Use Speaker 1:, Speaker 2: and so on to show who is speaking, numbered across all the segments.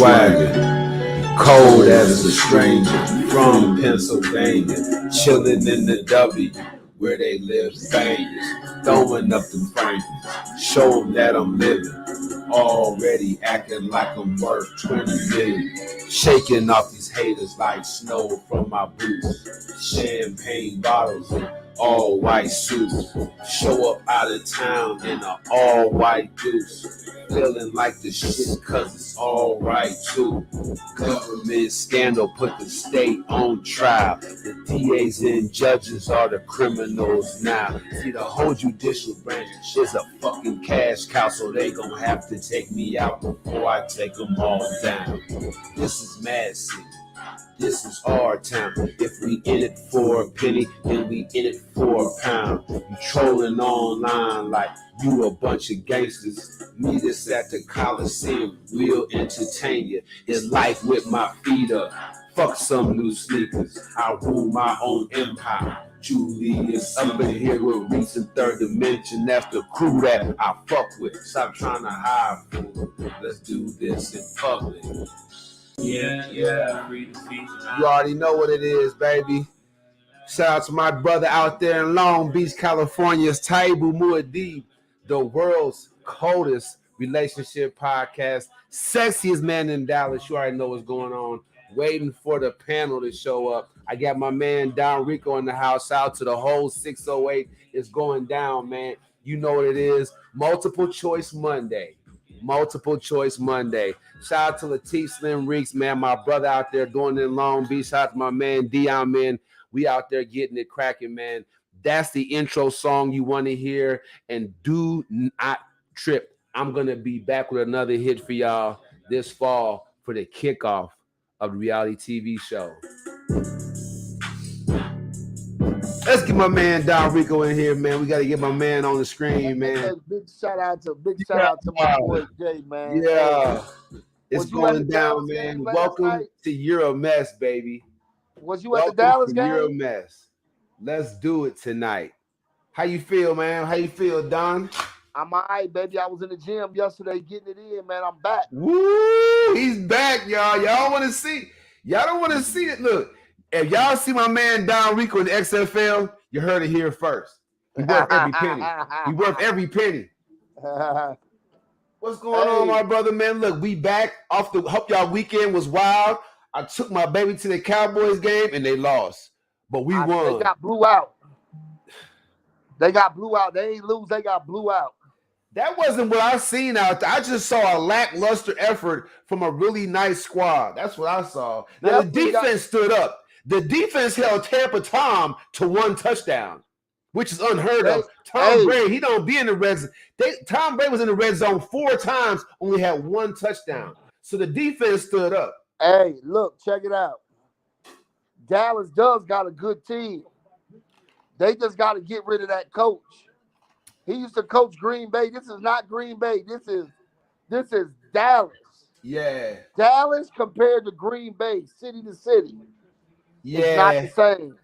Speaker 1: swaggin', cold as a stranger from Pennsylvania, chillin' in the W where they live bangers, throwing up them fingers, show 'em that I'm living, already acting like I'm worth 20 million, shaking off these haters like snow from my boots, champagne bottles and all white suits, show up out of town in an all white goose, feeling like the shit cause it's all right too. Government scandal put the state on trial. The DAs and judges are the criminals now. See, the whole judicial branch is a fucking cash cow, so they gon' have to take me out before I take them all down. This is Mad City. This is our town. If we in it for a penny, then we in it for a pound. You trolling online like you a bunch of gangsters. Meet us at the Coliseum, we'll entertain you. In life with my feet up, fuck some new sneakers. I rule my own empire. Julius up in here with recent third dimension. That's the crew that I fuck with. Stop trying to hide, fool. Let's do this in public. Yeah. You already know what it is, baby. Shout out to my brother out there in Long Beach, California's Taibu Muad'Dib, the world's coldest relationship podcast. Sexiest man in Dallas. You already know what's going on. Waiting for the panel to show up. I got my man Don Rico in the house. Shout out to the whole 608. It's going down, man. You know what it is. Multiple choice Monday. Shout out to Latif Slim Reeks, man, my brother out there doing it in Long Beach. Shout out to my man Dion, man. We out there getting it cracking, man. That's the intro song you want to hear. And do not trip. I'm going to be back with another hit for y'all this fall for the kickoff of the reality TV show. Let's get my man Don Rico in here, man. We got to get my man on the screen, man.
Speaker 2: Big shout out to my boy Jay, man.
Speaker 1: Yeah. It's going down, man. Welcome to You're a Mess, baby.
Speaker 2: Was you at the Dallas game?
Speaker 1: You're a Mess. Let's do it tonight. How you feel, man? How you feel, Don?
Speaker 2: I'm all right, baby. I was in the gym yesterday getting it in, man. I'm back.
Speaker 1: Woo! He's back, y'all. Y'all want to see? Y'all don't want to see it. Look, if y'all see my man Don Rico in the XFL, you heard it here first. He worth every penny. He worth every penny. What's going on, my brother, man? Look, we back off the. Hope y'all weekend was wild. I took my baby to the Cowboys game and they lost, but we won.
Speaker 2: They got blew out. They ain't lose. They got blew out.
Speaker 1: That wasn't what I seen out there. I just saw a lackluster effort from a really nice squad. That's what I saw. Now, the defense stood up. The defense held Tampa Tom to one touchdown, which is unheard of. Tom Brady, he don't be in the red zone. Tom Brady was in the red zone 4 times, only had 1 touchdown. So the defense stood up.
Speaker 2: Hey, look, check it out. Dallas does got a good team. They just got to get rid of that coach. He used to coach Green Bay. This is not Green Bay. This is Dallas.
Speaker 1: Yeah.
Speaker 2: Dallas compared to Green Bay, city to city.
Speaker 1: Yeah.
Speaker 2: It's not the same.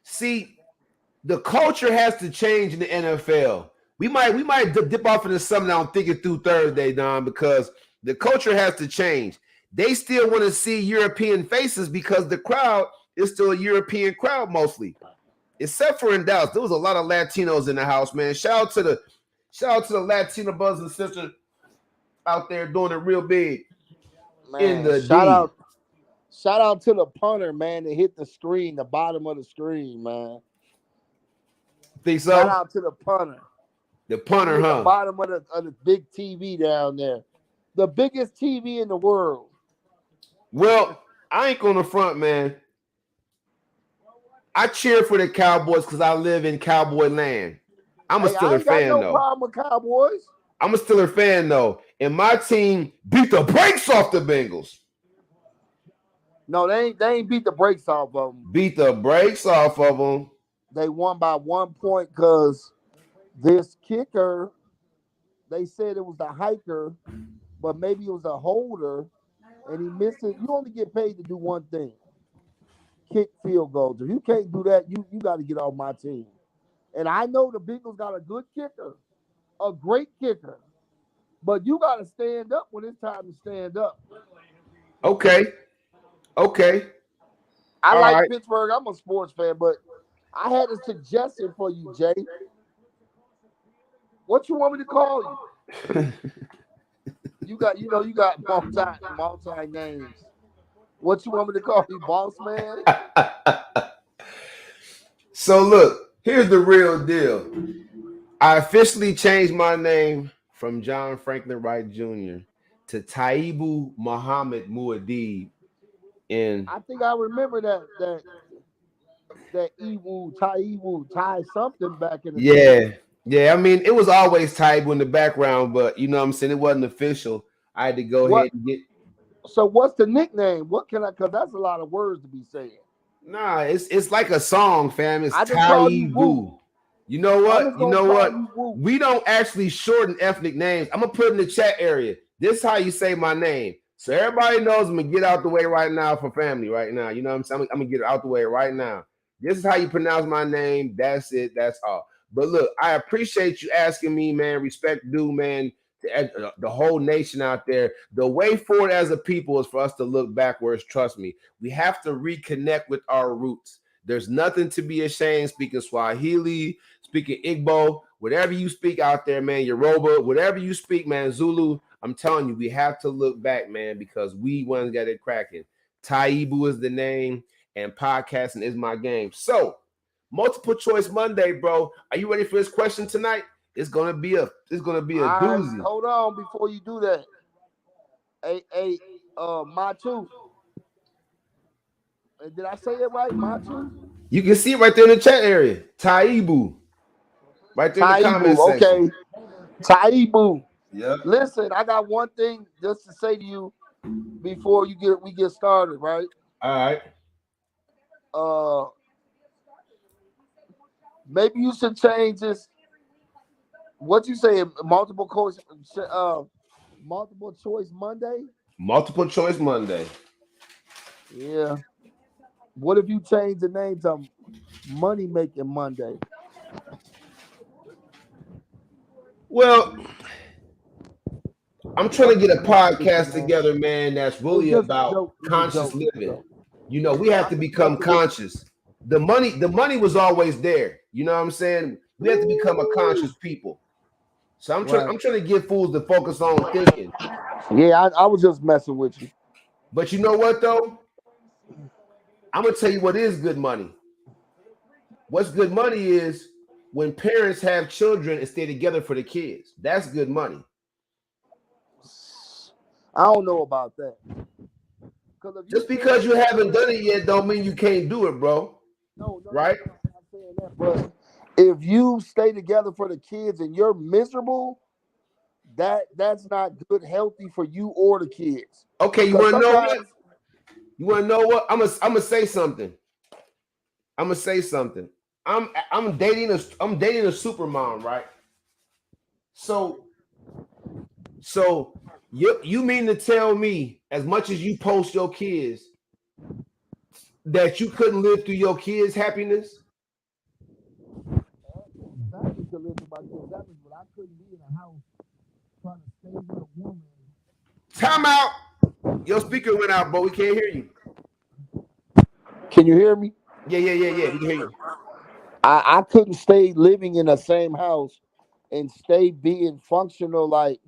Speaker 1: See, the culture has to change in the NFL. We might dip off into something I'm thinking through Thursday, Don, because the culture has to change. They still want to see European faces because the crowd is still a European crowd mostly. Except for in Dallas. There was a lot of Latinos in the house, man. Shout out to the Latino brothers and sisters out there doing it real big.
Speaker 2: Man,
Speaker 1: in the
Speaker 2: shout out to the punter, man, that hit the screen, the bottom of the screen, man.
Speaker 1: Think so?
Speaker 2: Shout out to the punter.
Speaker 1: The punter, huh?
Speaker 2: The bottom of the big TV down there. The biggest TV in the world.
Speaker 1: Well, I ain't gonna front, man. I cheer for the Cowboys because I live in Cowboy land. I'm a Steeler fan, though. I ain't got no
Speaker 2: problem with Cowboys.
Speaker 1: I'm a Steeler fan, though. And my team beat the brakes off the Bengals.
Speaker 2: No, they ain't beat the brakes off of them.
Speaker 1: Beat the brakes off of them.
Speaker 2: They won by 1 point because this kicker, they said it was the hiker, but maybe it was a holder, and he missed it. You only get paid to do one thing. Kick field goals. If you can't do that, you got to get off my team. And I know the Bengals got a good kicker, a great kicker. But you gotta stand up when it's time to stand up.
Speaker 1: Okay. Okay.
Speaker 2: I
Speaker 1: All
Speaker 2: like
Speaker 1: right.
Speaker 2: Pittsburgh. I'm a sports fan, but I had a suggestion for you, Jay. What you want me to call you? You got multi names. What you want me to call you, boss man?
Speaker 1: So look, here's the real deal. I officially changed my name from John Franklin Wright Jr. to Taibu Muhammad Muad'Dib. And
Speaker 2: I think I remember that Ewu, Tai something back in the day.
Speaker 1: yeah, yeah. I mean, it was always Taibu in the background, but you know what I'm saying? It wasn't official. I had to go
Speaker 2: What?
Speaker 1: ahead and get.
Speaker 2: So what's the nickname? What can I? Because that's a lot of words to be saying.
Speaker 1: Nah, it's like a song, fam. It's
Speaker 2: I just call you Woo.
Speaker 1: Taibu. You know
Speaker 2: I'm
Speaker 1: what?
Speaker 2: just
Speaker 1: You
Speaker 2: gonna
Speaker 1: know
Speaker 2: call
Speaker 1: what?
Speaker 2: you Woo.
Speaker 1: We don't actually shorten ethnic names. I'm gonna put it in the chat area. This is how you say my name. So everybody knows I'm gonna get out the way right now for family right now. You know what I'm saying? I'm gonna get it out the way right now. This is how you pronounce my name. That's it. That's all. But look, I appreciate you asking me, man. Respect due, man. To the whole nation out there. The way forward as a people is for us to look backwards. Trust me. We have to reconnect with our roots. There's nothing to be ashamed speaking Swahili, speaking Igbo, whatever you speak out there, man, Yoruba, whatever you speak, man, Zulu. I'm telling you, we have to look back, man, because we ones got it cracking. Taibu is the name, and podcasting is my game. So, multiple choice Monday, bro. Are you ready for this question tonight? It's gonna be a
Speaker 2: All right,
Speaker 1: doozy.
Speaker 2: hold on before you do that. Hey, Matu. Did I say it right, Matu?
Speaker 1: You can see it right there in the chat area. Taibu. Right there in the comment
Speaker 2: Taibu.
Speaker 1: section.
Speaker 2: Okay, Taibu.
Speaker 1: Yep.
Speaker 2: Listen, I got one thing just to say to you before we get started, right?
Speaker 1: All right.
Speaker 2: Uh, maybe you should change this. What you say? Multiple choice Monday.
Speaker 1: Multiple choice Monday.
Speaker 2: Yeah. What if you change the name to Money Making Monday?
Speaker 1: Well, I'm trying to
Speaker 2: I'm
Speaker 1: get a
Speaker 2: just messing with you,
Speaker 1: podcast
Speaker 2: man.
Speaker 1: together, man, that's
Speaker 2: It's
Speaker 1: really
Speaker 2: just a
Speaker 1: about
Speaker 2: joke. It's a
Speaker 1: conscious
Speaker 2: joke. It's a
Speaker 1: living.
Speaker 2: joke.
Speaker 1: You know, we have
Speaker 2: I'm
Speaker 1: to
Speaker 2: just
Speaker 1: become
Speaker 2: messing with you.
Speaker 1: conscious. The money was always there. You know what I'm saying? We have to become a conscious people. So I'm trying
Speaker 2: Right.
Speaker 1: I'm trying to get fools to focus on thinking.
Speaker 2: Yeah, I was just messing with you.
Speaker 1: But you know what though? I'm gonna tell you what is good money. What's good money is when parents have children and stay together for the kids. That's good money.
Speaker 2: I don't know about that. Because if you
Speaker 1: Just
Speaker 2: sit
Speaker 1: because
Speaker 2: there
Speaker 1: you
Speaker 2: and
Speaker 1: haven't
Speaker 2: say,
Speaker 1: done it yet don't mean you can't do it, bro.
Speaker 2: no,
Speaker 1: Right?
Speaker 2: I'm not saying that. But if you stay together for the kids and you're miserable, that's not good, healthy for you or the kids.
Speaker 1: Okay, you
Speaker 2: Because
Speaker 1: want to know what?
Speaker 2: sometimes,
Speaker 1: You want to know what? I'm gonna say something. I'm gonna say something. I'm dating a super mom, right? So you mean to tell me as much as you post your kids that you couldn't live through your kids' happiness?
Speaker 2: exactly, to live with my kids happens, but I couldn't be in a house trying to stay with a woman.
Speaker 1: Time out. Your speaker went out, but we can't hear you.
Speaker 2: Can you hear me?
Speaker 1: Yeah, yeah, yeah, yeah. We can hear you.
Speaker 2: I couldn't stay living in the same house and stay being functional like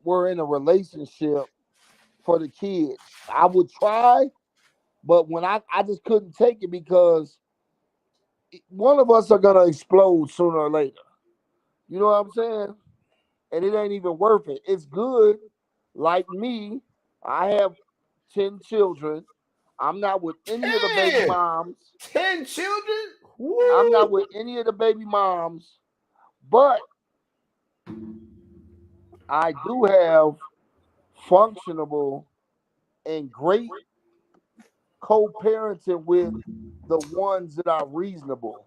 Speaker 2: we're in a relationship for the kids. I would try, but when I just couldn't take it because one of us are gonna explode sooner or later. You know what I'm saying? And it ain't even worth it. It's good. Like me, I have 10 children. I'm not with any of the baby
Speaker 1: 10.
Speaker 2: moms.
Speaker 1: 10 children?
Speaker 2: I'm not
Speaker 1: Woo!
Speaker 2: with any of the baby moms, but I do have functional and great co-parenting with the ones that are reasonable.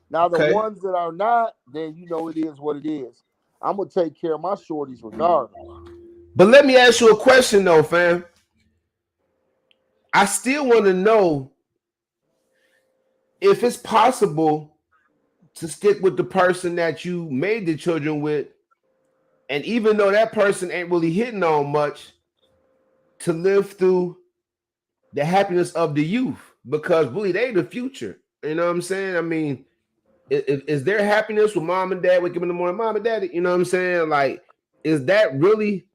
Speaker 2: Now, the
Speaker 1: Okay.
Speaker 2: ones that are not, then you know it is what it is. I'm gonna take care of my shorties regardless.
Speaker 1: But let me ask you a question though, fam. I still want to know if it's possible to stick with the person that you made the children with And even though that person ain't really hitting on much, to live through the happiness of the youth, because really they the future. You know what I'm saying? I mean, is their happiness with mom and dad waking up in the morning, mom and daddy? You know what I'm saying? Like, is that really,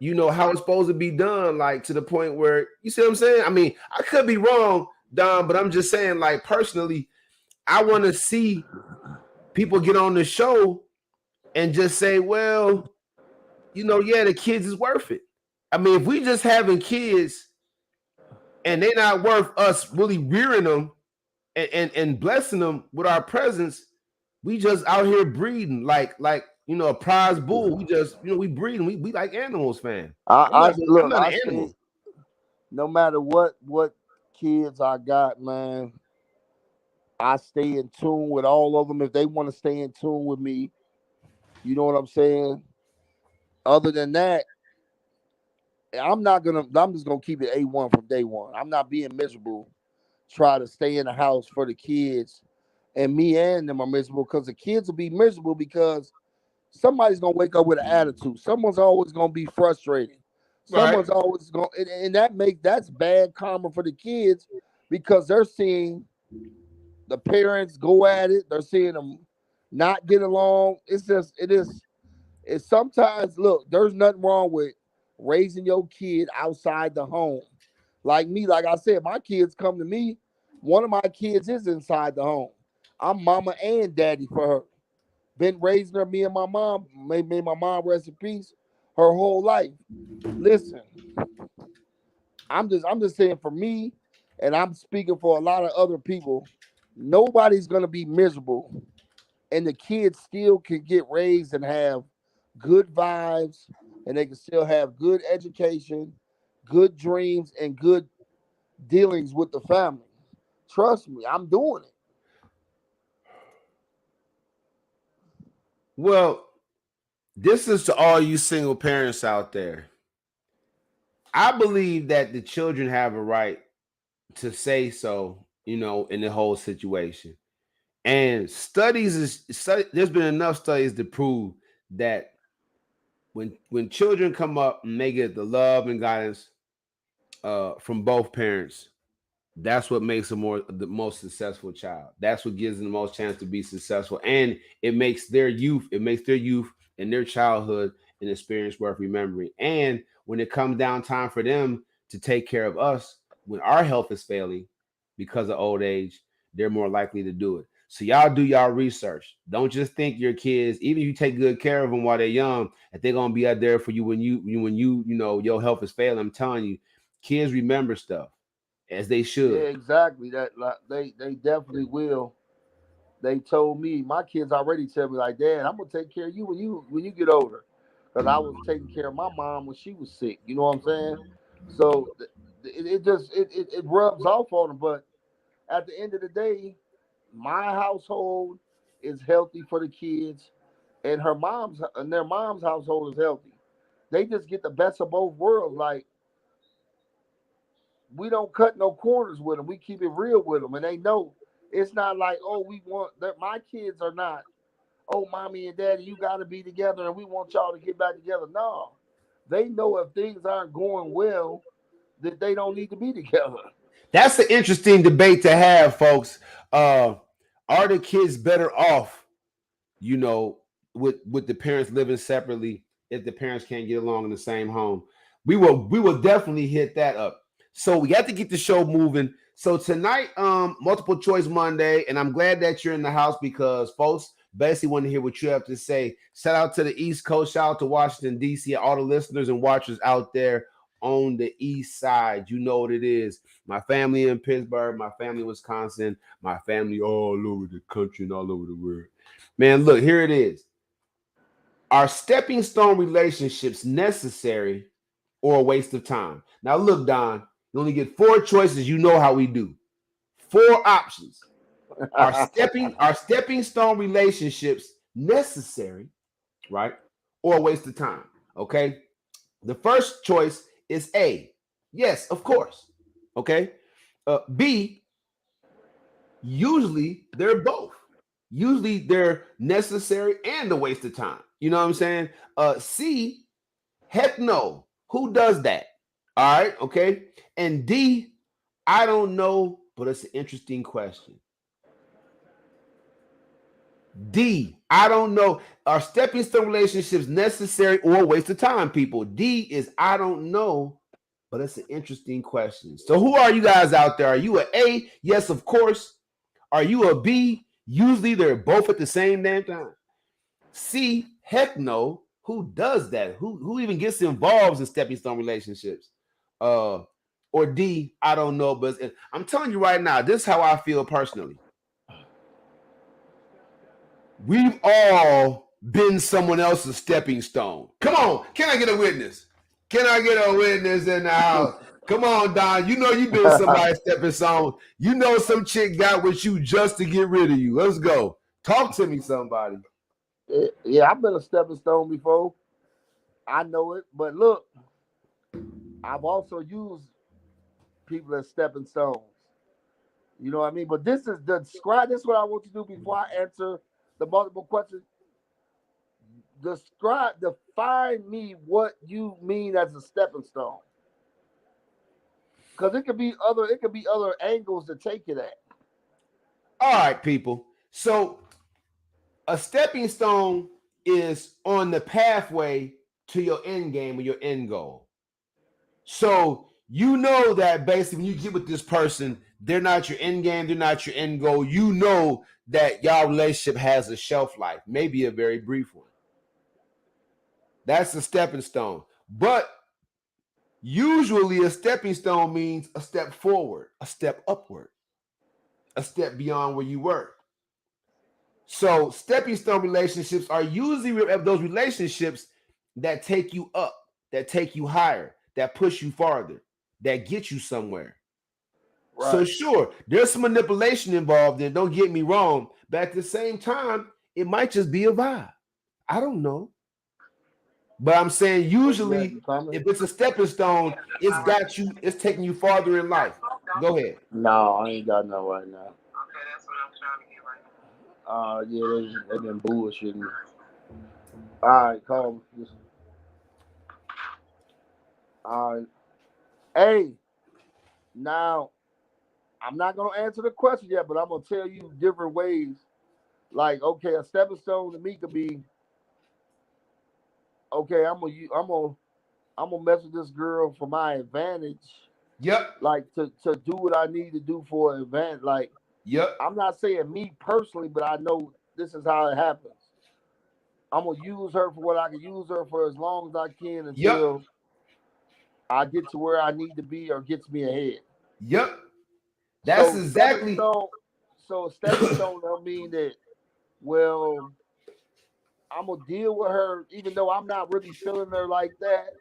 Speaker 1: how it's supposed to be done? Like, to the point where, you see what I'm saying? I mean, I could be wrong, Don, but I'm just saying, like, personally, I want to see people get on the show and just say, well, yeah, the kids is worth it. I mean, if we just having kids and they're not worth us really rearing them and blessing them with our presence, we just out here breeding like a prize bull. We just we breeding. We like animals, fam. I'm
Speaker 2: Look.
Speaker 1: not
Speaker 2: I
Speaker 1: an
Speaker 2: stay.
Speaker 1: animal.
Speaker 2: No matter what kids I got, man, I stay in tune with all of them if they want to stay in tune with me. You know what I'm saying? Other than that, I'm just gonna keep it A1 from day one. I'm not being miserable. Try to stay in the house for the kids, and me and them are miserable because the kids will be miserable because somebody's gonna wake up with an attitude. Someone's always gonna be frustrated.
Speaker 1: Right.
Speaker 2: Someone's always gonna, and that's bad karma for the kids because they're seeing the parents go at it. They're seeing them not get along. It's sometimes, look, there's nothing wrong with raising your kid outside the home. Like me, like I said, my kids come to me. One of my kids is inside the home. I'm mama and daddy for her. Been raising her, me and my mom, made my mom rest in peace, her whole life. Listen, I'm just saying for me, and I'm speaking for a lot of other people, nobody's gonna be miserable. And the kids still can get raised and have good vibes, and they can still have good education, good dreams, and good dealings with the family. Trust me, I'm doing it.
Speaker 1: Well, this is to all you single parents out there. I believe that the children have a right to say so, in the whole situation. And there's been enough studies to prove that when children come up and they get the love and guidance from both parents, that's what makes the most successful child. That's what gives them the most chance to be successful, and it makes their youth and their childhood an experience worth remembering. And when it comes down time for them to take care of us when our health is failing because of old age, they're more likely to do it. So y'all do y'all research. Don't just think your kids, even if you take good care of them while they're young, that they're gonna be out there for you when your health is failing. I'm telling you, kids remember stuff as they
Speaker 2: Yeah,
Speaker 1: should.
Speaker 2: exactly. That like, they definitely will. They told me my kids already tell me like, Dad, I'm gonna take care of you when you get older, because I was taking care of my mom when she was sick. You know what I'm saying? So it rubs off on them. But at the end of the day, my household is healthy for the kids, and their mom's household is healthy. They just get the best of both worlds. Like, we don't cut no corners with them. We keep it real with them, and they know it's not like, oh, we want that. My kids are not, oh, mommy and daddy, you got to be together, and we want y'all to get back together. No, they know if things aren't going well, that they don't need to be together.
Speaker 1: That's an interesting debate to have, folks. Uh, are the kids better off, you know, with the parents living separately if the parents can't get along in the same home? We will definitely hit that up. So we got to get the show moving. So tonight, multiple choice Monday, and I'm glad that you're in the house because folks basically want to hear what you have to say. Shout out to the East Coast, shout out to Washington D.C., all the listeners and watchers out there on the East Side. You know what it is. My family in Pittsburgh, my family in Wisconsin, my family all over the country and all over the world. Man, look, here it is. Are stepping stone relationships necessary or a waste of time? Now, look, Don, you only get four choices. You know how we do. Four options. Are stepping stone relationships necessary, right? Or a waste of time? Okay. The first choice is A. Yes, of course. Okay. B. Usually they're both. Usually they're necessary and a waste of time. You know what I'm saying? C, heck no. Who does that? All right, okay. And D, I don't know, but it's an interesting question. D, I don't know. Are stepping stone relationships necessary or a waste of time, people? D is I don't know, but it's an interesting question. So who are you guys out there? Are you an A? Yes, of course. Are you a B? Usually they're both at the same damn time. C, heck no. Who does that? Who even gets involved in stepping stone relationships? Or D, I don't know, but I'm telling you right now, this is how I feel personally. We've all been someone else's stepping stone. Come on, can I get a witness? Can I get a witness in the house? Come on, Don. You know you've been somebody's stepping stone. You know some chick got with you just to get rid of you. Let's go. Talk to me, somebody.
Speaker 2: Yeah, I've been a stepping stone before. I know it, but look, I've also used people as stepping stones. You know what I mean? But this is describe. This is what I want you to do before I answer the multiple questions. Define me what you mean as a stepping stone, because it could be other angles to take it at.
Speaker 1: All right, people. So a stepping stone is on the pathway to your end game or your end goal. So you know that basically when you get with this person, they're not your end game, they're not your end goal. You know that y'all relationship has a shelf life, maybe a very brief one. That's a stepping stone. But usually a stepping stone means a step forward, a step upward, a step beyond where you were. So stepping stone relationships are usually those relationships that take you up, that take you higher, that push you farther, that get you somewhere.
Speaker 2: Right.
Speaker 1: So sure, there's some manipulation involved in, don't get me wrong, but at the same time, it might just be a vibe. I don't know. But I'm saying usually if it's a stepping stone, it's taking you farther in life. Go ahead.
Speaker 2: No, I ain't got none right now. Yeah, they been bullshitting. All right, call me. All right. Hey, now I'm not gonna answer the question yet, but I'm gonna tell you different ways. Like, okay, a stepping stone to me could be, okay, I'm gonna mess with this girl for my advantage.
Speaker 1: Yep.
Speaker 2: Like to do what I need to do for an event. Like,
Speaker 1: Yep.
Speaker 2: I'm not saying me personally, but I know this is how it happens. I'm gonna use her for what I can use her for as long as I can until
Speaker 1: Yep.
Speaker 2: I get to where I need to be or gets me ahead.
Speaker 1: Yep. That's
Speaker 2: Stepping
Speaker 1: exactly.
Speaker 2: stone. So stepping stone don't mean that. Well, I'm gonna deal with her, even though I'm not really feeling her like that.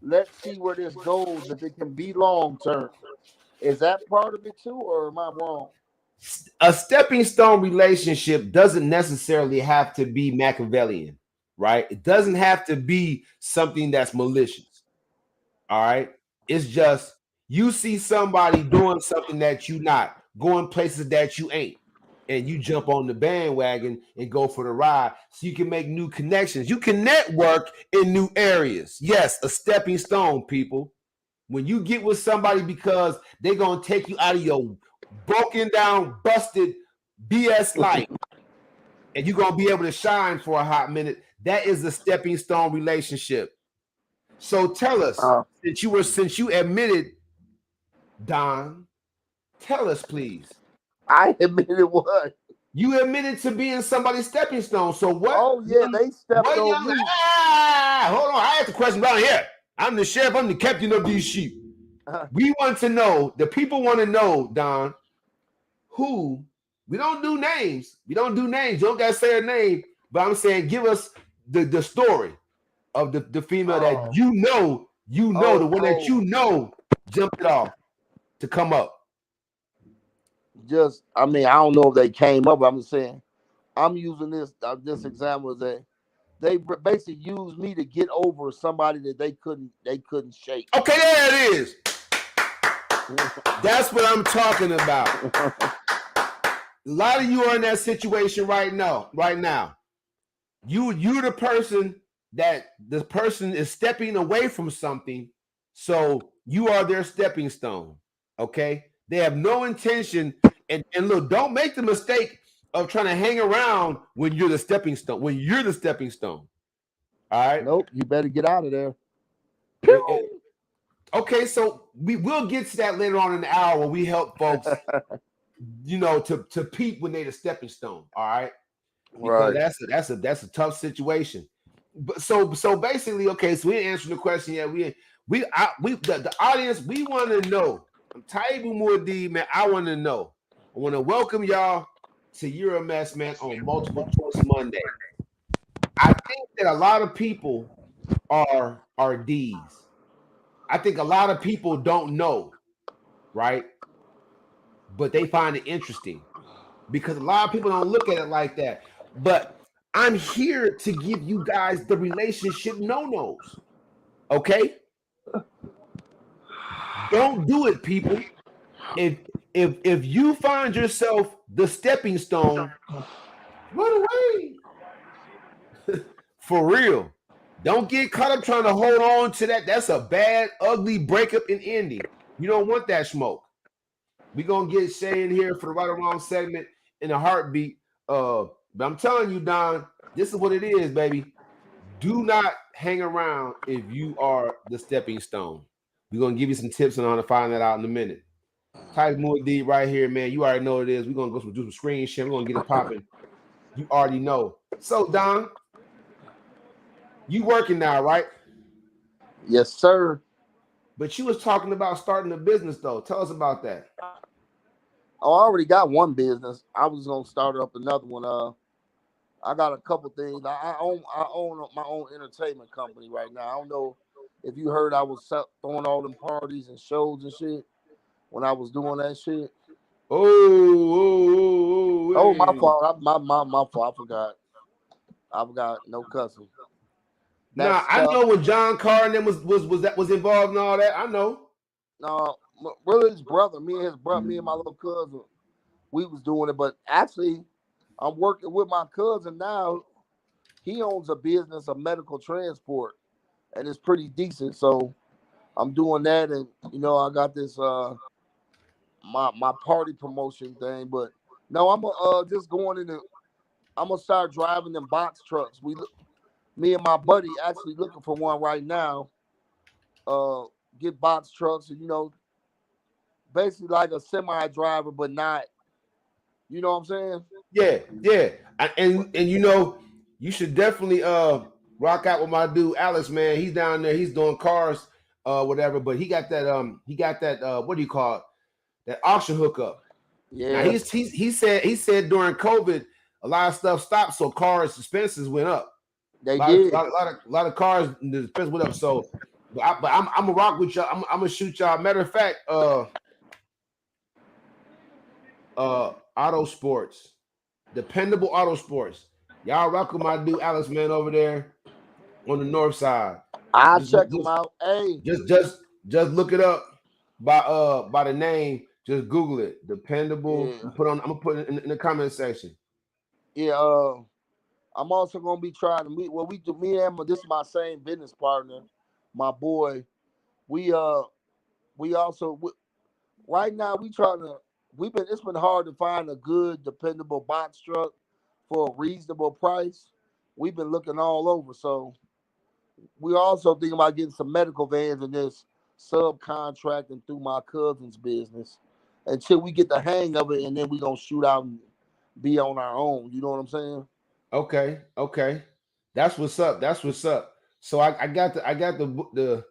Speaker 2: Let's see where this goes. If it can be long term, is that part of it too, or am I wrong?
Speaker 1: A stepping stone relationship doesn't necessarily have to be Machiavellian, right? It doesn't have to be something that's malicious. All right. It's just you see somebody doing something that you not, going places that you ain't, and you jump on the bandwagon and go for the ride so you can make new connections. You can network in new areas. Yes, a stepping stone, people. When you get with somebody because they're going to take you out of your broken down, busted BS life, and you're going to be able to shine for a hot minute, that is a stepping stone relationship. So tell us, since you admitted, Don, tell us, please.
Speaker 2: I admitted what?
Speaker 1: You admitted to being somebody's stepping stone. So what?
Speaker 2: Oh yeah, they stepped on me.
Speaker 1: Hold on. I asked the question down here. I'm the sheriff. I'm the captain of these sheep. We want to know. The people want to know, Don. Who? We don't do names. We don't do names. You don't gotta say a name. But I'm saying, give us the story of the female that you know, the one that you know jumped it off to come up.
Speaker 2: Just, I mean, I don't know if they came up. I'm just saying, I'm using this example as they basically used me to get over somebody that they couldn't shake.
Speaker 1: Okay, there it is. That's what I'm talking about. A lot of you are in that situation right now. You're the person that the person is stepping away from something, so you are their stepping stone. Okay, they have no intention, and look, don't make the mistake of trying to hang around when you're the stepping stone. When you're the stepping stone, all right.
Speaker 2: Nope, you better get out of there.
Speaker 1: It- it-
Speaker 2: Pew!
Speaker 1: okay, so we will get to that later on in the hour where we help folks, to peep when they the stepping stone. All right, because
Speaker 2: Right.
Speaker 1: that's a tough situation. But so basically, okay. So we didn't answer the question yet. The audience, we want to know. I'm Taibu Muad'Dib, man. I want to know. I want to welcome y'all to You're a Mess, man, on Multiple Choice Monday. I think that a lot of people are D's. I think a lot of people don't know, right? But they find it interesting because a lot of people don't look at it like that. But I'm here to give you guys the relationship no-nos. Okay? Don't do it, people. If you find yourself the stepping stone, run away. For real. Don't get caught up trying to hold on to that. That's a bad, ugly breakup and ending. You don't want that smoke. We're gonna get Shay in here for the right or wrong segment in a heartbeat. But I'm telling you, Don, this is what it is, baby. Do not hang around if you are the stepping stone. We're gonna give you some tips on how to find that out in a minute. Type more deep right here, man. You already know what it is. We're gonna do some screen share. We're gonna get it popping. You already know. So, Don, you working now, right?
Speaker 2: Yes, sir.
Speaker 1: But you was talking about starting a business though. Tell us about that.
Speaker 2: Oh, I already got one business. I was gonna start up another one. I got a couple things. I own my own entertainment company right now. I don't know if you heard I was throwing all them parties and shows and shit when I was doing that shit. Oh, my
Speaker 1: Wait.
Speaker 2: fault. My fault. I forgot. I forgot. No cussing. That
Speaker 1: Nah, I
Speaker 2: stuff.
Speaker 1: know when John Carr and them was involved and all that. I know.
Speaker 2: Really, his brother, me and my little cousin, we was doing it. But actually, I'm working with my cousin now. He owns a business of medical transport, and it's pretty decent. So I'm doing that, and I got this my party promotion thing. But no, I'm just going into. I'm gonna start driving them box trucks. Me and my buddy actually looking for one right now. Uh, get box trucks, and basically like a semi driver, but not. You know what I'm saying?
Speaker 1: Yeah, yeah. And you should definitely rock out with my dude Alex, man. He's down there, he's doing cars, whatever, but he got that what do you call it? That auction hookup. Now
Speaker 2: Yeah,
Speaker 1: he said during COVID a lot of stuff stopped, so cars expenses went up.
Speaker 2: they
Speaker 1: A lot of
Speaker 2: did.
Speaker 1: lot of, lot of, lot of cars the expense went up. So but I'm gonna rock with y'all. I'm gonna shoot y'all. Matter of fact, auto sports. Dependable Auto Sports. Y'all rock with my dude Alex, man, over there on the north side.
Speaker 2: I
Speaker 1: Just
Speaker 2: check them out. Hey,
Speaker 1: just just just look it up by the name. Just Google it. Dependable.
Speaker 2: yeah,
Speaker 1: I'm gonna put it in the comment section.
Speaker 2: yeah. I'm also gonna be trying to meet. Well, we do. Me and this is my same business partner, my boy. We we also right now we trying to. We've been. It's been hard to find a good, dependable box truck for a reasonable price. We've been looking all over. So we also thinking about getting some medical vans and this subcontracting through my cousin's business until we get the hang of it, and then we gonna shoot out and be on our own. You know what I'm saying?
Speaker 1: Okay, okay. That's what's up. That's what's up. So I got the I got the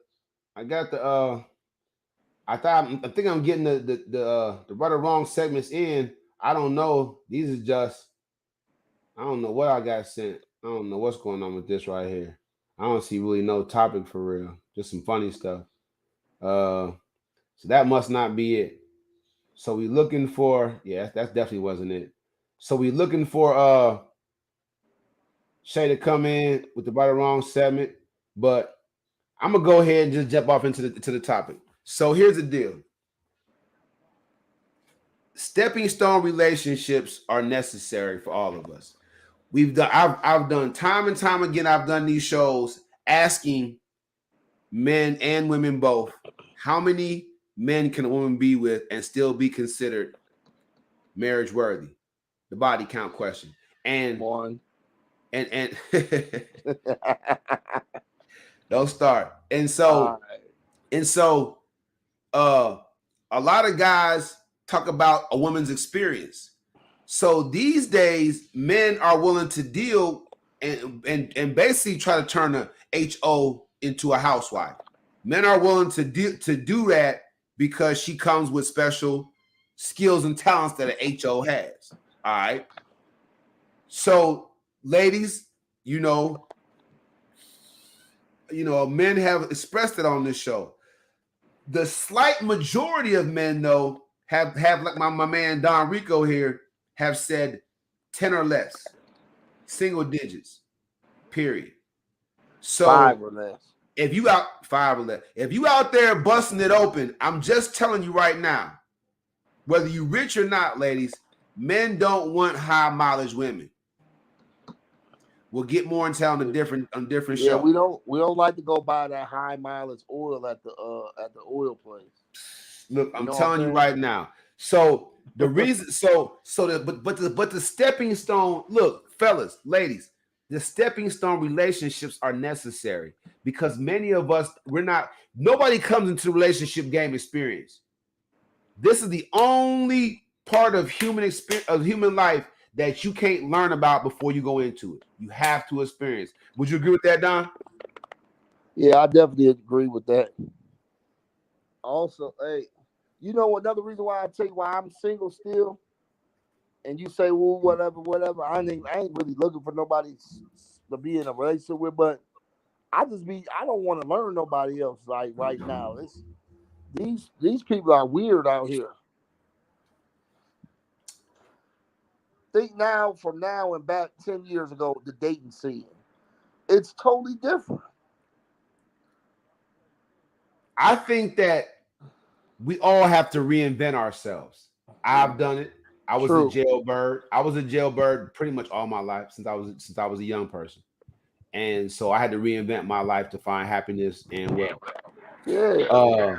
Speaker 1: I think I'm getting the right or wrong segments in. I don't know. These are just I don't know what I got sent. I don't know what's going on with this right here. I don't see really no topic for real. Just some funny stuff. Uh, so that must not be it. So we looking for that definitely wasn't it. So we looking for Shay to come in with the right or wrong segment, but I'm gonna go ahead and just jump off into the topic. So here's the deal: stepping stone relationships are necessary for all of us. I've done time and time again. I've done these shows asking men and women both, how many men can a woman be with and still be considered marriage worthy? The body count question. And
Speaker 2: One.
Speaker 1: and don't start. And
Speaker 2: All
Speaker 1: so
Speaker 2: right.
Speaker 1: and so uh a lot of guys talk about a woman's experience. So these days, men are willing to deal and basically try to turn a HO into a housewife. Men are willing to do that because she comes with special skills and talents that a HO has. All right. So, ladies, men have expressed it on this show. The slight majority of men, though, have like my man Don Rico here, have said 10 or less, single digits, period. So
Speaker 2: 5 or less.
Speaker 1: if you out 5 or less, if you out there busting it open, I'm just telling you right now, whether you rich or not, ladies, men don't want high mileage women. We'll get more into on different
Speaker 2: Yeah,
Speaker 1: show.
Speaker 2: we don't like to go buy that high mileage oil at the oil place.
Speaker 1: Look,
Speaker 2: You
Speaker 1: I'm
Speaker 2: know what I'm
Speaker 1: telling you
Speaker 2: saying?
Speaker 1: right now. So the reason, but the stepping stone. Look, fellas, ladies, the stepping stone relationships are necessary because many of us, nobody comes into the relationship game experience. This is the only part of human experience of human life that you can't learn about before you go into it. You have to experience. Would you agree with that, Don?
Speaker 2: Yeah, I definitely agree with that. Also, hey, you know another reason why I tell you why I'm single still, and you say, well, whatever, whatever. I ain't really looking for nobody to be in a relationship with, but I don't want to learn nobody else like right now. It's these people are weird out here. Think now from now and back 10 years ago, the dating scene. It's totally different.
Speaker 1: I think that we all have to reinvent ourselves. I've done it. I was a
Speaker 2: True.
Speaker 1: jailbird. I was a jailbird pretty much all my life since I was a young person. And so I had to reinvent my life to find happiness and wealth.
Speaker 2: Yeah.
Speaker 1: Uh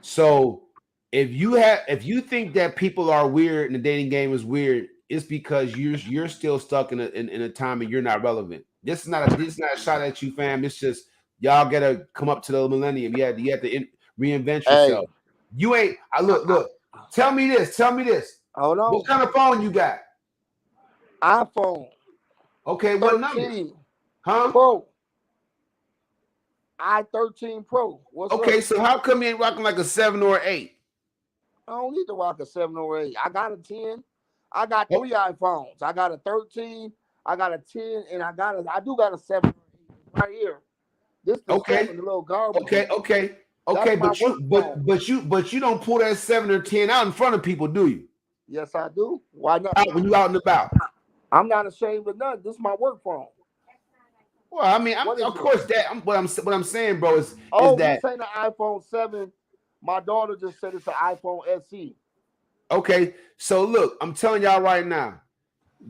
Speaker 1: so if you think that people are weird and the dating game is weird, it's because you're still stuck in a time and you're not relevant. This is not a shot at you, fam. It's just y'all gotta come up to the millennium. You have to reinvent
Speaker 2: Hey,
Speaker 1: yourself. You ain't. I look. Tell me this. Tell me this.
Speaker 2: hold
Speaker 1: What
Speaker 2: on.
Speaker 1: kind of phone you got?
Speaker 2: iPhone
Speaker 1: Okay, what number?
Speaker 2: 13
Speaker 1: Huh?
Speaker 2: Pro. I-13 Pro. What's
Speaker 1: Okay,
Speaker 2: up?
Speaker 1: so how come you ain't rocking like a 7 or 8?
Speaker 2: I don't need to rock a 7 or 8. I got a 10. I got
Speaker 1: Oh,
Speaker 2: 3 iPhones. I got a 13. I got a 10, and I do got a 7 or 8 right here. This the
Speaker 1: okay,
Speaker 2: 7, the little garbage
Speaker 1: okay,
Speaker 2: one.
Speaker 1: okay,
Speaker 2: That's
Speaker 1: okay.
Speaker 2: my
Speaker 1: But you,
Speaker 2: work phone.
Speaker 1: but you don't pull that 7 or 10 out in front of people, do you?
Speaker 2: Yes, I do. Why not?
Speaker 1: Out when you out and about.
Speaker 2: I'm not ashamed of nothing. This is my work phone.
Speaker 1: Well, I mean,
Speaker 2: What is
Speaker 1: of
Speaker 2: this?
Speaker 1: course what I'm saying, bro, is
Speaker 2: Oh,
Speaker 1: that
Speaker 2: this ain't an iPhone 7. My daughter just said it's an iPhone SE.
Speaker 1: okay? So look, I'm telling y'all right now,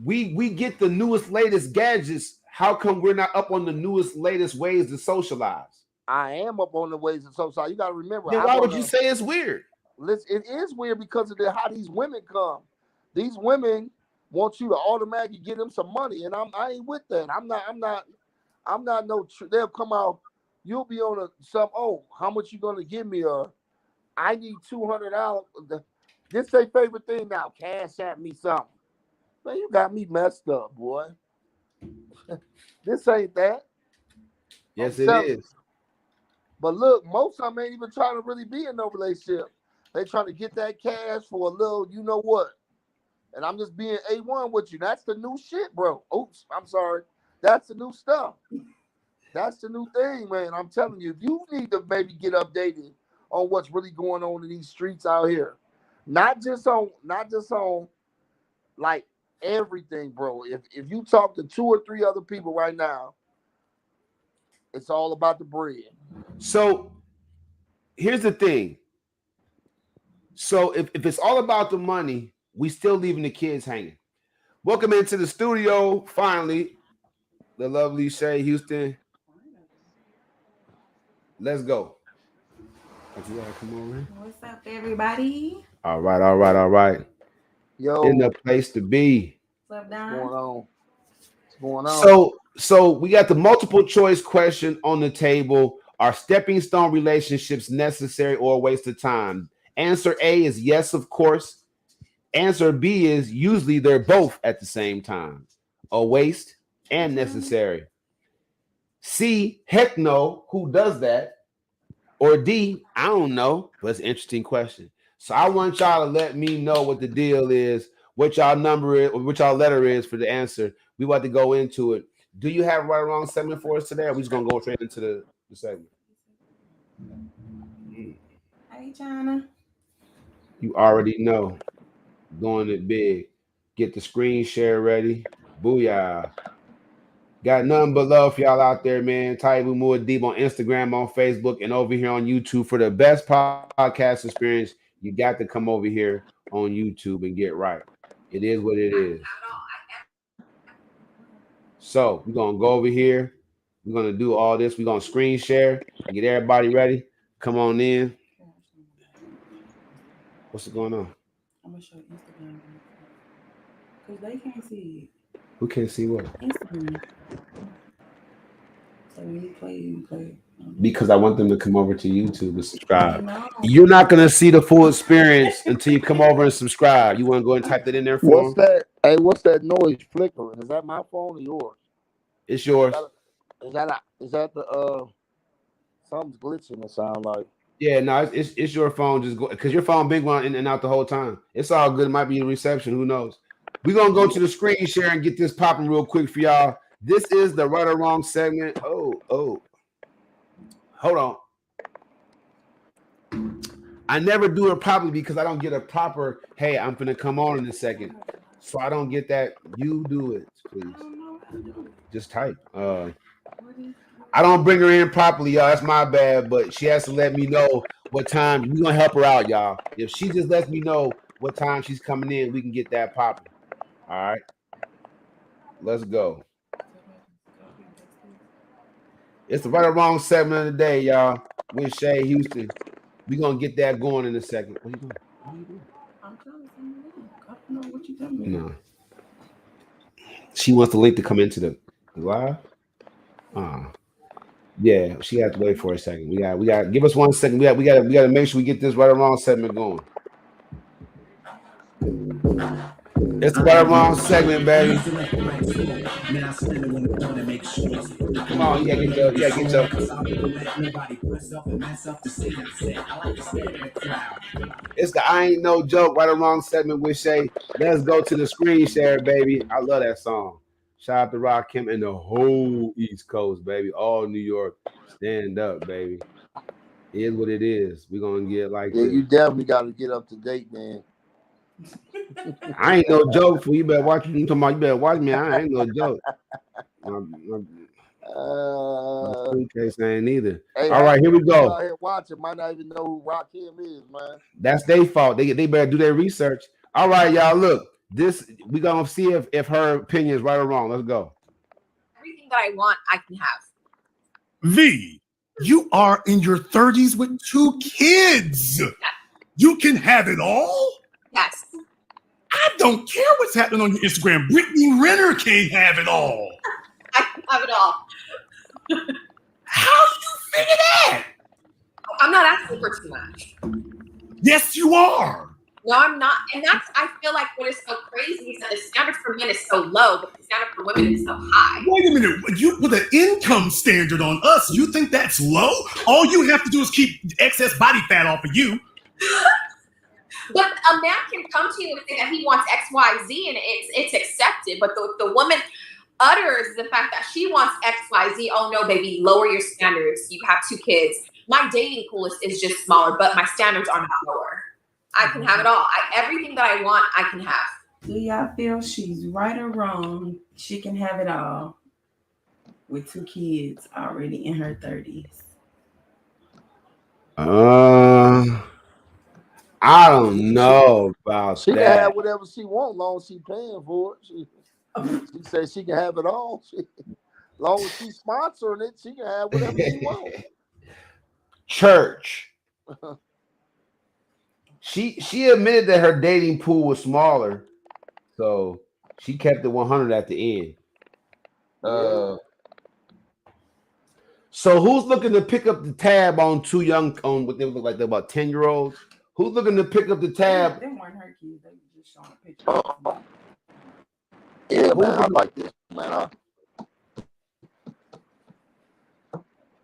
Speaker 1: we get the newest, latest gadgets. How come we're not up on the newest, latest ways to socialize?
Speaker 2: I am up on the ways of social. You got to remember,
Speaker 1: Then
Speaker 2: I'm
Speaker 1: why
Speaker 2: on
Speaker 1: would you
Speaker 2: a
Speaker 1: say it's weird?
Speaker 2: listen. It is weird because of how these women come. These women want you to automatically give them some money, and I ain't with that. I'm not no. They'll come out. You'll be on some. Oh, how much you gonna give me? I need $200. This their favorite thing now. Cash at me something. Man, you got me messed up, boy. This ain't that. I'm
Speaker 1: Yes, it
Speaker 2: telling you.
Speaker 1: is.
Speaker 2: But look, most of them ain't even trying to really be in no relationship. They trying to get that cash for a little, you know what? And I'm just being A1 with you. That's the new shit, bro. Oops, I'm sorry. That's the new stuff. That's the new thing, man. I'm telling you, you need to maybe get updated on what's really going on in these streets out here. Not just on like everything, bro. If you talk to 2 or 3 other people right now, it's all about the bread.
Speaker 1: So here's the thing. So if it's all about the money, we still leaving the kids hanging. Welcome into the studio. Finally, the lovely Shae Houston. Let's go. You gotta come over.
Speaker 3: What's up, everybody?
Speaker 1: All right, all right, all right. In the
Speaker 2: Yo,
Speaker 1: place to be.
Speaker 3: What's up,
Speaker 2: what's
Speaker 3: Don?
Speaker 2: going on? What's going on?
Speaker 1: So we got the multiple choice question on the table. Are stepping stone relationships necessary or a waste of time? Answer A is yes, of course. Answer B is usually they're both at the same time. A waste and necessary. C, heck no, who does that? Or D, I don't know, but it's an interesting question. So I want y'all to let me know what the deal is, what y'all number is, or what y'all letter is for the answer. We want to go into it. Do you have right or wrong segment for us today? Or are we just gonna go straight into the segment?
Speaker 3: Hey, China.
Speaker 1: You already know. Doing it big. Get the screen share ready. Booyah. Got nothing but love for y'all out there, man. Taibu Deep on Instagram, on Facebook, and over here on YouTube for the best podcast experience. You got to come over here on YouTube and get right. It is what it is. So we're gonna go over here. We're gonna do all this. We're gonna screen share and get everybody ready. Come on in. What's going on?
Speaker 3: I'm gonna show Instagram because they can't see
Speaker 1: Who can't see what?
Speaker 3: Instagram. So when you play.
Speaker 1: Because I want them to come over to YouTube and subscribe.
Speaker 3: No.
Speaker 1: You're not gonna see the full experience until you come over and subscribe. You want to go and type that in there for
Speaker 2: What's
Speaker 1: them?
Speaker 2: that? Hey, what's that noise flickering? Is that my phone or yours?
Speaker 1: It's yours.
Speaker 2: Is that the something's glitching? It sound like.
Speaker 1: Yeah, no, it's your phone. Just go because your phone been going in and out the whole time. It's all good. It might be a reception. Who knows? We're gonna go to the screen share and get this popping real quick for y'all. This is the right or wrong segment. Oh, hold on. I never do it properly because I don't get a proper. Hey, I'm gonna come on in a second, so I don't get that. You do it, please. Just type. I don't bring her in properly, y'all. That's my bad, but she has to let me know what time. We're gonna help her out, y'all. If she just lets me know what time she's coming in, we can get that popping. All right. Let's go. It's the right or wrong segment of the day, y'all. With Shae Houston. We're gonna get that going in a second. What are you doing? What are you doing?
Speaker 3: I'm trying to send you. I don't know what you're telling me.
Speaker 1: No. She wants the link to come into the live. Yeah, she had to wait for a second. We got give us 1 second. We got to make sure we get this right or wrong segment going. It's the right or wrong segment, baby. Come on, you gotta get your. It's the I ain't no joke right or wrong segment with Shae. Let's go to the screen share, baby. I love that song. Shout out to Rakim and the whole East Coast, baby. All New York. Stand up, baby. It is what it is. We're gonna get like
Speaker 2: Yeah,
Speaker 1: this.
Speaker 2: you definitely got to get up to date, man.
Speaker 1: I ain't no joke for you. Better watch you talking about you better watch me. I ain't no joke. My suitcase ain't either.
Speaker 2: Hey,
Speaker 1: All right, here we
Speaker 2: people
Speaker 1: go.
Speaker 2: out here watching might not even know who Rakim is, man.
Speaker 1: That's their fault. They better do their research. All right, y'all. Look, this we gonna see if her opinion is right or wrong. Let's go.
Speaker 4: Everything that I want, I can have.
Speaker 5: V, you are in your 30s with 2 kids.
Speaker 4: Yes.
Speaker 5: You can have it all?
Speaker 4: Yes.
Speaker 5: I don't care what's happening on your Instagram. Brittany Renner can't have it all.
Speaker 4: I can have it all.
Speaker 5: How do you figure that?
Speaker 4: I'm not asking for too much.
Speaker 5: Yes, you are.
Speaker 4: No, I'm not. And that's, I feel like what is so crazy is that the standard for men is so low, but the standard for women is so high.
Speaker 5: Wait a minute. You put an income standard on us. You think that's low? All you have to do is keep excess body fat off of you.
Speaker 4: But a man can come to you and say that he wants X, Y, Z, and it's accepted. But the woman utters the fact that she wants X, Y, Z. Oh no, baby, lower your standards. You have 2 kids. My dating pool is just smaller, but my standards are not lower. I can have it all. Everything that I want, I can have.
Speaker 3: Do y'all feel she's right or wrong? She can have it all with 2 kids already in her 30s.
Speaker 1: I don't know about
Speaker 2: She can
Speaker 1: that.
Speaker 2: have whatever she wants, long as she paying for it. She said she can have it all. Long as she's sponsoring it, she can have whatever she wants.
Speaker 1: Church. She admitted that her dating pool was smaller, so she kept it 100 at the end.
Speaker 2: Yeah.
Speaker 1: So who's looking to pick up the tab on what they look like? They're about 10-year-olds. Who's looking to pick up the tab?
Speaker 3: Them weren't her kids. They were just showing a picture.
Speaker 2: Yeah, man, I like this, man.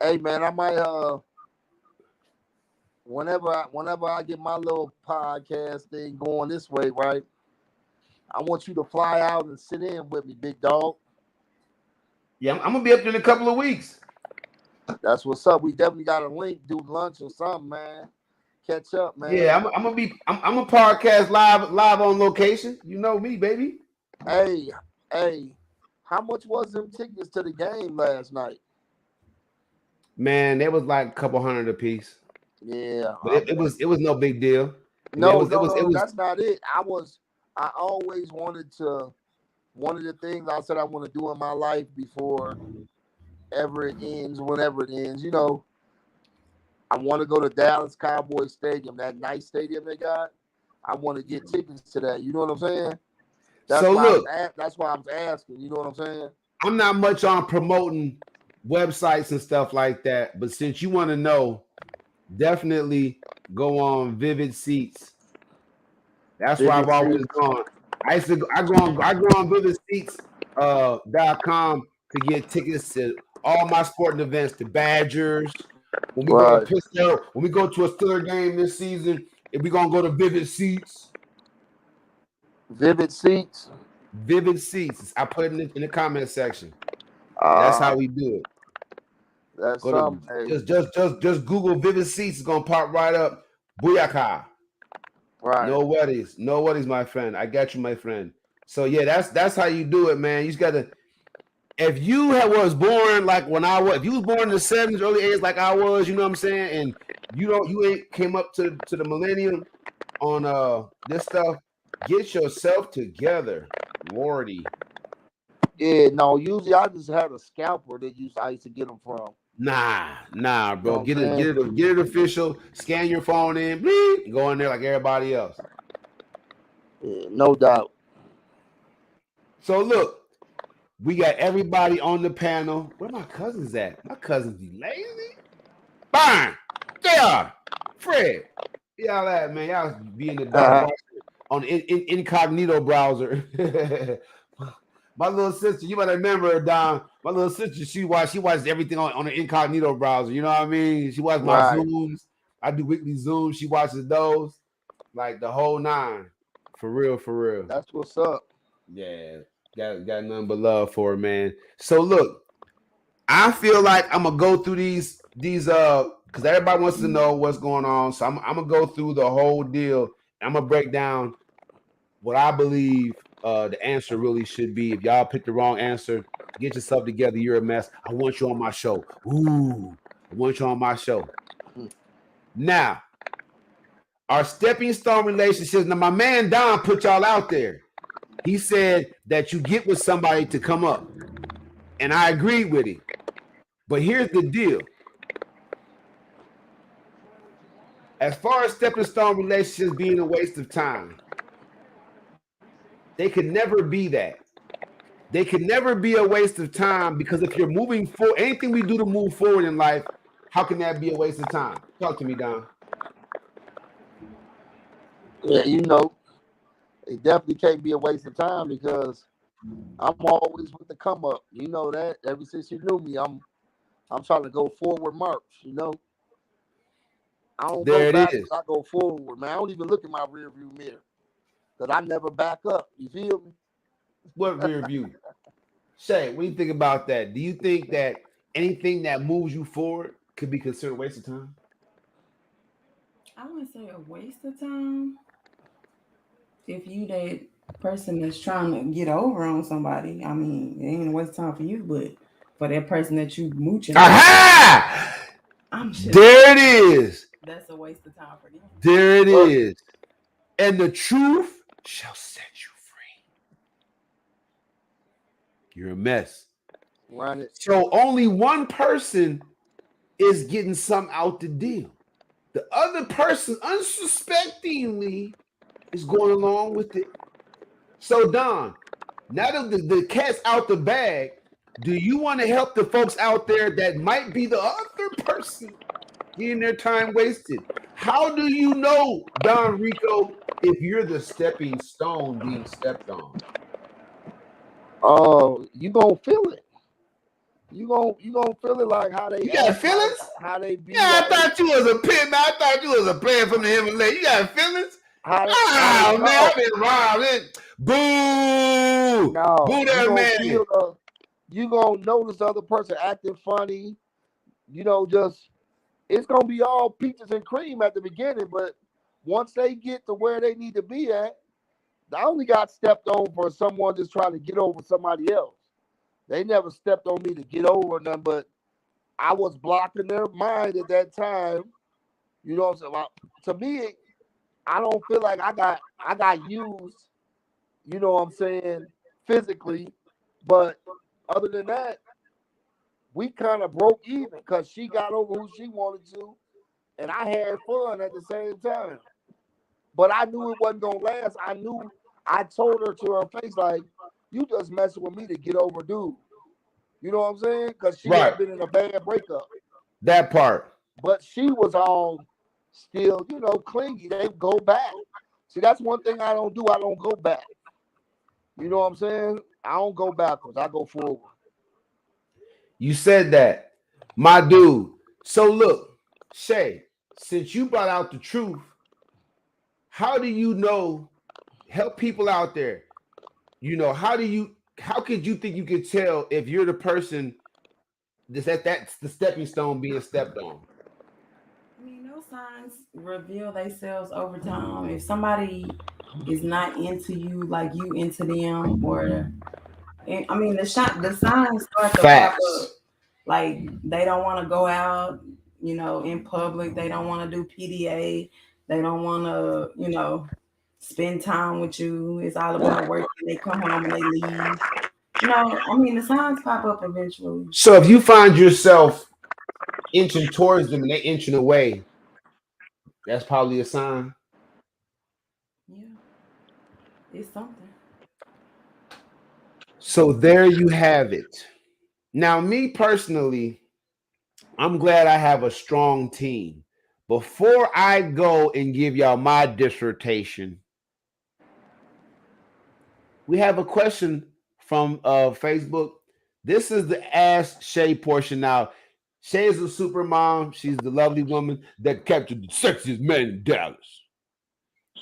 Speaker 2: Hey, man, I might whenever I get my little podcast thing going this way, right? I want you to fly out and sit in with me, big dog.
Speaker 1: Yeah, I'm gonna be up there in a couple of weeks.
Speaker 2: That's what's up. We definitely got a link, do lunch or something, man. Catch up, man.
Speaker 1: Yeah, I'm a podcast live on location. You know me, baby.
Speaker 2: Hey, how much was them tickets to the game last night?
Speaker 1: Man, it was like a couple hundred a piece.
Speaker 2: Yeah,
Speaker 1: But it was no big deal.
Speaker 2: No, that's not it. I always wanted to. One of the things I said I want to do in my life before ever it ends, whenever it ends, I want to go to Dallas Cowboys Stadium, that nice stadium they got. I want to get tickets to that. You know what I'm saying? That's why I was asking. You know what I'm saying?
Speaker 1: I'm not much on promoting websites and stuff like that, but since you want to know, definitely go on Vivid Seats. That's where I've always gone. I go on vividseats.com to get tickets to all my sporting events, the Badgers. When we go to Pittsburgh, when we go to a Steelers game this season, if we're gonna go to Vivid Seats.
Speaker 2: Vivid Seats.
Speaker 1: Vivid Seats. I put it in the comment section. That's how we do it.
Speaker 2: That's
Speaker 1: just Google Vivid Seats. It's gonna pop right up. Booyaka.
Speaker 2: Right.
Speaker 1: No worries, my friend. I got you, my friend. So yeah, that's how you do it, man. You just gotta. If you was born like when I was, if you was born in the 70s, early 80s, like I was, you know what I'm saying, and you ain't came up to the millennium on this stuff, get yourself together, Lordy.
Speaker 2: Yeah, no. Usually I just had a scalper that I used to get them from.
Speaker 1: Nah, bro. Get it official. Scan your phone in, bleep, go in there like everybody else.
Speaker 2: Yeah, no doubt.
Speaker 1: So look, we got everybody on the panel. Where my cousins at? My cousins be lazy. Fine. They are. Fred. Y'all at, man. Y'all be in the dark on the incognito browser. My little sister, you might remember her, Don. My little sister, she watches everything on the incognito browser. You know what I mean? She watches my Zooms. I do weekly Zooms. She watches those. Like the whole nine. For real.
Speaker 2: That's what's up.
Speaker 1: Yeah. Got nothing but love for her, man. So look, I feel like I'm gonna go through these because everybody wants to know what's going on. So I'm gonna go through the whole deal. I'm gonna break down what I believe the answer really should be. If y'all pick the wrong answer, get yourself together. You're a mess. I want you on my show. Ooh, I want you on my show. Now, our stepping stone relationships. Now, my man Don put y'all out there. He said that you get with somebody to come up. And I agree with him. But here's the deal. As far as stepping stone relationships being a waste of time, they could never be that. They could never be a waste of time because if you're moving forward, anything we do to move forward in life, how can that be a waste of time? Talk to me, Don.
Speaker 2: Yeah, it definitely can't be a waste of time because I'm always with the come up. You know that ever since you knew me, I'm trying to go forward march. I don't go backwards. I go forward, man. I don't even look in my rear view mirror because I never back up. You feel me?
Speaker 1: What rear view? Shay, what do you think about that? Do you think that anything that moves you forward could be considered a waste of time?
Speaker 3: I wouldn't say a waste of time. If you that person that's trying to get over on somebody, I mean, it ain't a waste of time for you, but for that person that you mooching.
Speaker 1: Aha!
Speaker 3: I'm sure
Speaker 1: there it is.
Speaker 3: That's a waste of time for them.
Speaker 1: There it is. and the truth shall set you free. You're a mess.
Speaker 2: Run it.
Speaker 1: So only one person is getting some out the deal. The other person, unsuspectingly, is going along with it. So, Don, now that the cat's out the bag, do you want to help the folks out there that might be the other person getting their time wasted? How do you know, Don Rico, if you're the stepping stone being stepped on?
Speaker 2: You gonna feel it. You gonna feel it like how they
Speaker 1: You got
Speaker 2: act,
Speaker 1: feelings?
Speaker 2: how they be
Speaker 1: Yeah, I
Speaker 2: like,
Speaker 1: thought you was a pit man. I thought you was a player from the Himalaya. You got feelings?
Speaker 2: how they
Speaker 1: Oh man,
Speaker 2: talk.
Speaker 1: I've been robbed. Boo!
Speaker 2: No,
Speaker 1: Boo
Speaker 2: you
Speaker 1: that
Speaker 2: gonna
Speaker 1: man.
Speaker 2: feel you gonna notice the other person acting funny. Just it's gonna be all peaches and cream at the beginning, but once they get to where they need to be at, I only got stepped on for someone just trying to get over somebody else. They never stepped on me to get over them, but I was blocking their mind at that time. You know what I'm saying? Like, to me, I don't feel like I got used, you know what I'm saying, physically. But other than that, we kind of broke even because she got over who she wanted to, and I had fun at the same time. But I knew it wasn't gonna last. I told her to her face, like, you just messing with me to get over dude. You know what I'm saying? Because she
Speaker 1: Right.
Speaker 2: had been in a bad breakup.
Speaker 1: That part.
Speaker 2: But she was all still, clingy. They go back. See, that's one thing I don't do. I don't go back. You know what I'm saying? I don't go backwards. I go forward.
Speaker 1: You said that. My dude. So look, Shae, since you brought out the truth, how do you know, help people out there? How could you think you could tell if you're the person that's the stepping stone being stepped on?
Speaker 3: I mean, those signs reveal themselves over time. If somebody is not into you like you into them, or I mean, the signs start to pop up.
Speaker 1: Facts.
Speaker 3: Like they don't want to go out, in public. They don't want to do PDA. They don't want to, spend time with you. It's all about work. They come home and they leave. I mean, the signs pop up eventually.
Speaker 1: So if you find yourself inching towards them and they inching away, that's probably a sign.
Speaker 3: Yeah, it's something.
Speaker 1: So there you have it. Now, me personally, I'm glad I have a strong team. Before I go and give y'all my dissertation, we have a question from Facebook. This is the Ask Shae portion. Now, Shae is a super mom. She's the lovely woman that captured the sexiest man in Dallas.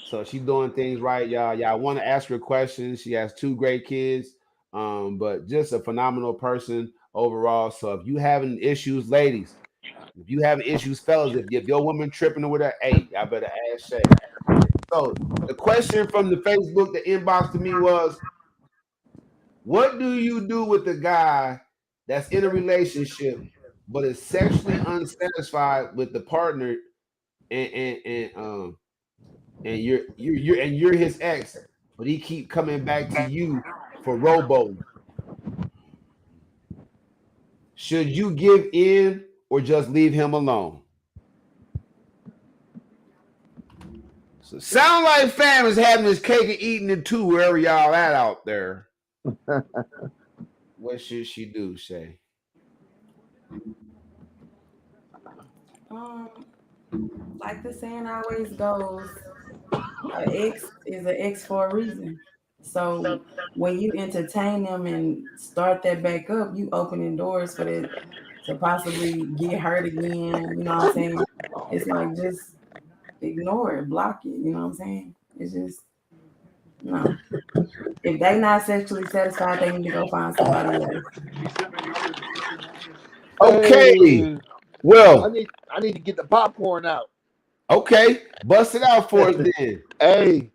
Speaker 1: So she's doing things right, y'all. Y'all want to ask her questions. She has 2 great kids, but just a phenomenal person overall. So if you having issues, ladies, if you having issues, fellas, if your woman tripping with her, hey, y'all better ask Shae. So the question from the Facebook, the inbox to me was, what do you do with the guy that's in a relationship but is sexually unsatisfied with the partner and you're his ex, but he keep coming back to you for robo? Should you give in or just leave him alone? So sound like fam is having his cake and eating it too, wherever y'all at out there. What should she do, Shae?
Speaker 3: Um, like the saying always goes, an ex is an ex for a reason. So when you entertain them and start that back up, you opening doors for that to possibly get hurt again. You know what I'm saying? It's like just ignore it, block it. You know what I'm saying? It's just no. If they not sexually satisfied, they need to go find somebody else.
Speaker 1: Okay.
Speaker 2: Hey, I
Speaker 1: Well,
Speaker 2: need I need to get the popcorn out.
Speaker 1: okay. Bust it out for us then.
Speaker 2: Hey,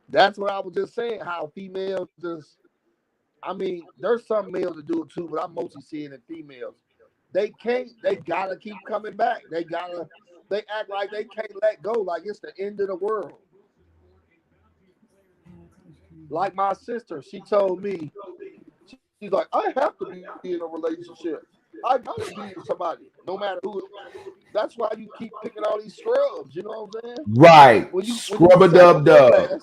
Speaker 2: that's what I was just saying. How females just, I mean, there's some males that do it too, but I'm mostly seeing it females. They can't. They gotta keep coming back. They act like they can't let go. Like it's the end of the world. Like my sister, she told me, she's like, I have to be in a relationship. I gotta be with somebody, no matter who. That's why you keep picking all these scrubs. You know what I'm saying?
Speaker 1: Right.
Speaker 2: When you
Speaker 1: Scrub a
Speaker 2: settle
Speaker 1: dub
Speaker 2: real
Speaker 1: dub.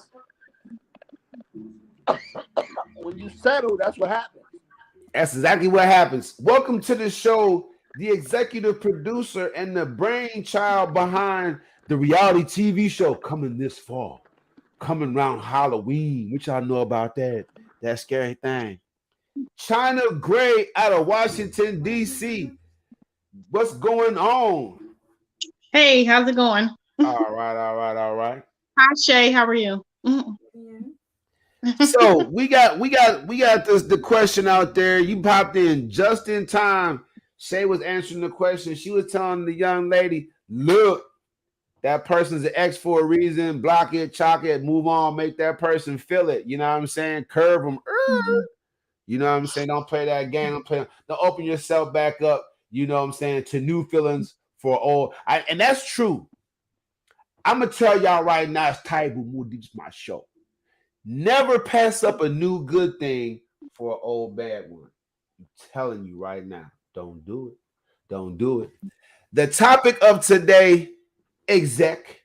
Speaker 2: fast, when you settle, that's what happens.
Speaker 1: That's exactly what happens. Welcome to the show, the executive producer and the brainchild behind the reality TV show coming this fall, coming around Halloween. What y'all know about that? That scary thing. China Gray out of Washington, D.C. What's going on?
Speaker 6: Hey, how's it going?
Speaker 1: All right, all right, all right.
Speaker 6: Hi, Shay. How are you?
Speaker 1: So we got the question out there. You popped in just in time. Shay was answering the question. She was telling the young lady, look, that person's an X for a reason. Block it, chalk it, move on, make that person feel it. You know what I'm saying? Curve them. You know what I'm saying? Don't play that game. Don't open yourself back up, you know what I'm saying, to new feelings for old. And that's true. I'm gonna tell y'all right now, it's Taibu Moody, it's my show. Never pass up a new good thing for an old bad one. I'm telling you right now, don't do it. Don't do it. The topic of today, exec,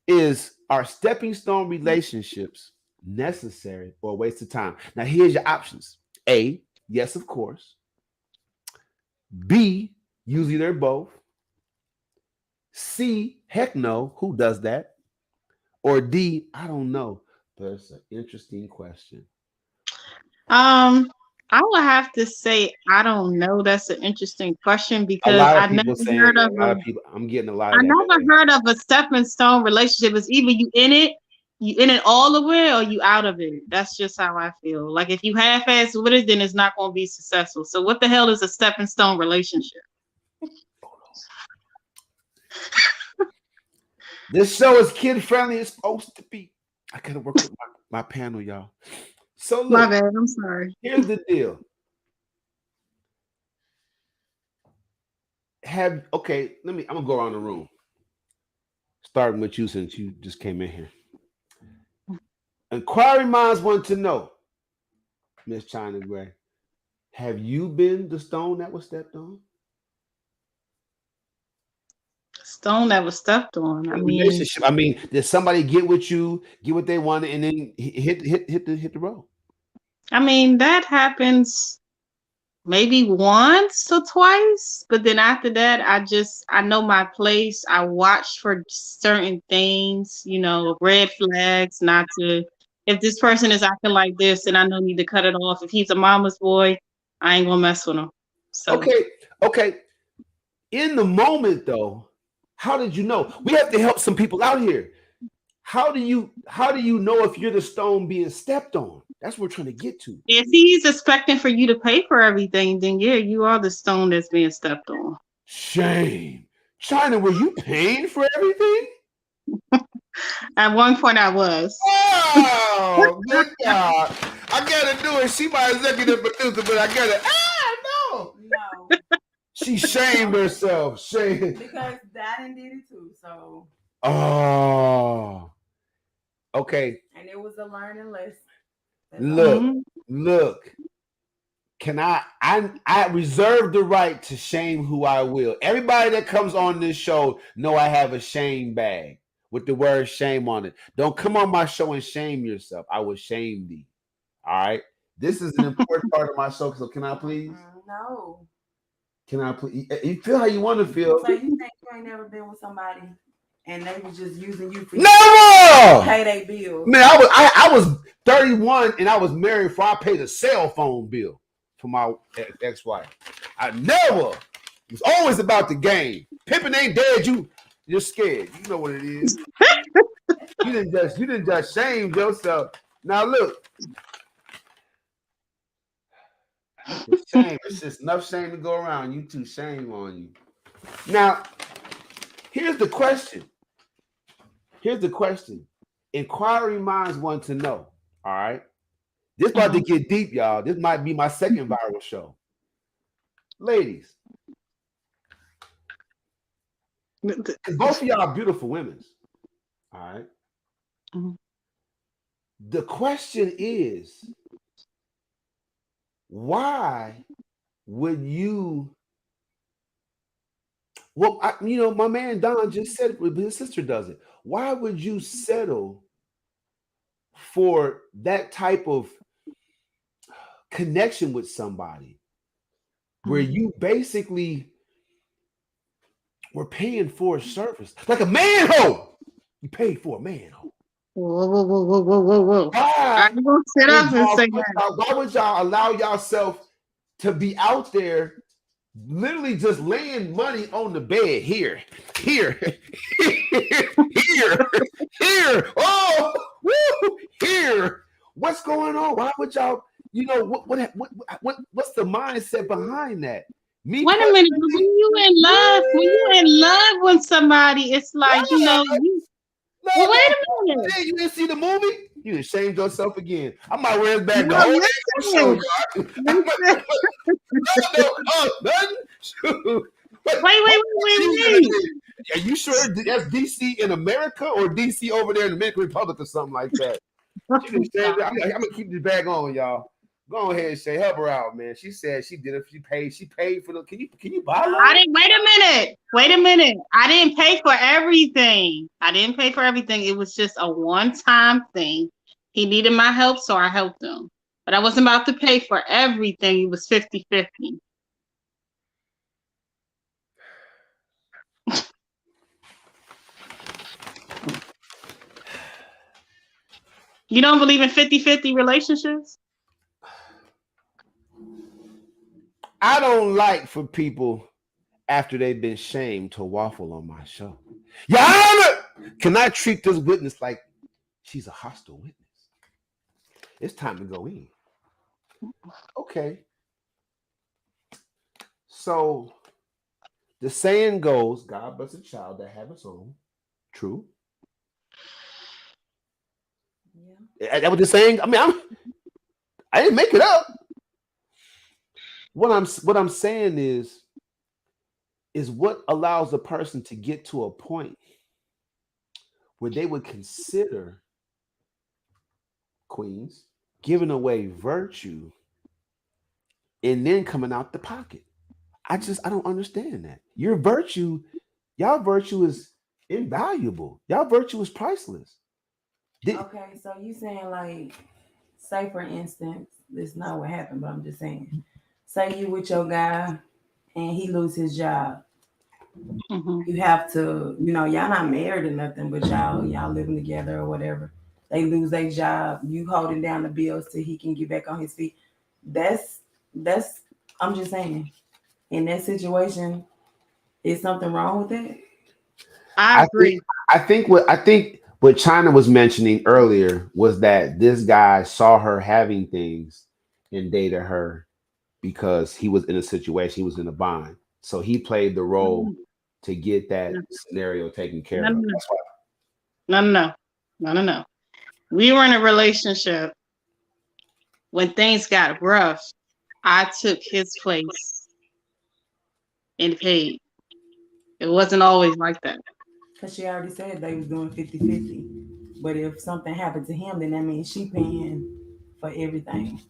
Speaker 1: is are stepping stone relationships necessary or a waste of time? Now, here's your options. A, yes, of course. B, usually they're both. C, heck no, who does that? Or D, I don't know. But it's an interesting question.
Speaker 6: I would have to say I don't know. That's an interesting question
Speaker 1: A
Speaker 6: because
Speaker 1: lot of
Speaker 6: I never
Speaker 1: people saying
Speaker 6: heard
Speaker 1: a
Speaker 6: of
Speaker 1: lot of people. I'm getting a lot
Speaker 6: I
Speaker 1: of that
Speaker 6: never
Speaker 1: today.
Speaker 6: heard of a stepping stone relationship. It's either you in it all the way, or you out of it. That's just how I feel. Like if you half-ass with it, then it's not going to be successful. So what the hell is a stepping stone relationship?
Speaker 1: This show is kid friendly. It's supposed to be. I gotta work with my panel, y'all. So
Speaker 6: My
Speaker 1: look,
Speaker 6: bad. I'm sorry.
Speaker 1: here's the deal. I'm gonna go around the room. Starting with you since you just came in here. Inquiry minds want to know, Miss China Gray, have you been the stone that was stepped on?
Speaker 6: Stone that was stepped on. I mean,
Speaker 1: Relationship. I mean, did somebody get with you, get what they wanted, and then hit the road?
Speaker 6: that happens maybe once or twice, but then after that I know my place. I watch for certain things, red flags, not to if this person is acting like this, then I know I need to cut it off. If he's a mama's boy, I ain't gonna mess with him. So
Speaker 1: Okay. In the moment though, how did you know? We have to help some people out here. How do you know if you're the stone being stepped on? That's what we're trying to get to.
Speaker 6: if he's expecting for you to pay for everything, then yeah, you are the stone that's being stepped on.
Speaker 1: Shame. China, were you paying for everything?
Speaker 6: At one point I was.
Speaker 1: Oh, good God. I gotta do it. She my executive producer, but I gotta. No. She shamed herself. Shame.
Speaker 3: Because Daddy did it too, so.
Speaker 1: Oh. Okay.
Speaker 3: And it was a learning lesson.
Speaker 1: Look. Can I reserve the right to shame who I will. Everybody that comes on this show know I have a shame bag with the word shame on it. Don't come on my show and shame yourself. I will shame thee. All right. This is an important part of my show. So can I please?
Speaker 3: No.
Speaker 1: Can I please? You feel how you want to feel.
Speaker 3: So you think you ain't never been with somebody and they was just using you for
Speaker 1: never
Speaker 3: pay their bills?
Speaker 1: Man, I was 31 and I was married before I paid a cell phone bill for my ex-wife. I never. It was always about the game. Pimping ain't dead. You're scared. You know what it is. You didn't just shame yourself. Now look. It's shame. It's just enough shame to go around. You too, shame on you. Now, here's the question. Inquiry minds want to know. All right. This about to get deep, y'all. This might be my second viral show. Ladies, both of y'all are beautiful women. All right. The question is, why would you? Well, my man Don just said it, but his sister does it. Why would you settle for that type of connection with somebody where you basically were paying for a service, like a manhole? You paid for a manhole.
Speaker 6: Whoa.
Speaker 1: Why
Speaker 6: I'm gonna sit
Speaker 1: would
Speaker 6: up and
Speaker 1: y'all,
Speaker 6: say that.
Speaker 1: why would y'all allow yourself to be out there literally just laying money on the bed here, here, here, here, oh, woo, here. What's going on? Why would y'all, what's the mindset behind that? Me
Speaker 6: Wait a minute, but when you in love with somebody, it's like, well, wait a minute.
Speaker 1: You didn't see the movie? You ashamed yourself again. I might wear it back the
Speaker 6: No,
Speaker 1: whole show,
Speaker 6: listen.
Speaker 1: y'all.
Speaker 6: Listen.
Speaker 1: Nothing.
Speaker 6: Wait.
Speaker 1: Are you sure that's DC in America or DC over there in the Dominican Republic or something like that? I'm gonna keep this bag on, y'all. Go ahead, Shay. Help her out, man. She said she did it. She paid for the. Can you buy one?
Speaker 6: I didn't wait a minute. I didn't pay for everything. It was just a one-time thing. He needed my help, so I helped him. But I wasn't about to pay for everything. It was 50-50. You don't believe in 50-50 relationships?
Speaker 1: I don't like for people after they've been shamed to waffle on my show. Your Honor, can I treat this witness like she's a hostile witness? It's time to go in. Okay. So the saying goes, God bless a child that have its own. True. Yeah. That was the saying. I mean, I didn't make it up. What I'm saying is what allows a person to get to a point where they would consider, queens, giving away virtue and then coming out the pocket. I don't understand that. Y'all virtue is invaluable. Y'all virtue is priceless.
Speaker 3: Okay, so you saying like, say for instance, this is not what happened, but I'm just saying, say you with your guy and he lose his job.
Speaker 6: Mm-hmm.
Speaker 3: You have to, y'all not married or nothing, but y'all living together or whatever. They lose their job. You holding down the bills till he can get back on his feet. That's. I'm just saying, in that situation, is something wrong with that?
Speaker 6: I agree.
Speaker 1: I think what China was mentioning earlier was that this guy saw her having things and dated her because he was in a situation, he was in a bind. So he played the role to get that scenario taken care of. That's why.
Speaker 6: No. We were in a relationship. When things got rough, I took his place and paid. It wasn't always like that.
Speaker 3: Because she already said they was doing 50-50. But if something happened to him, then that means she paying for everything.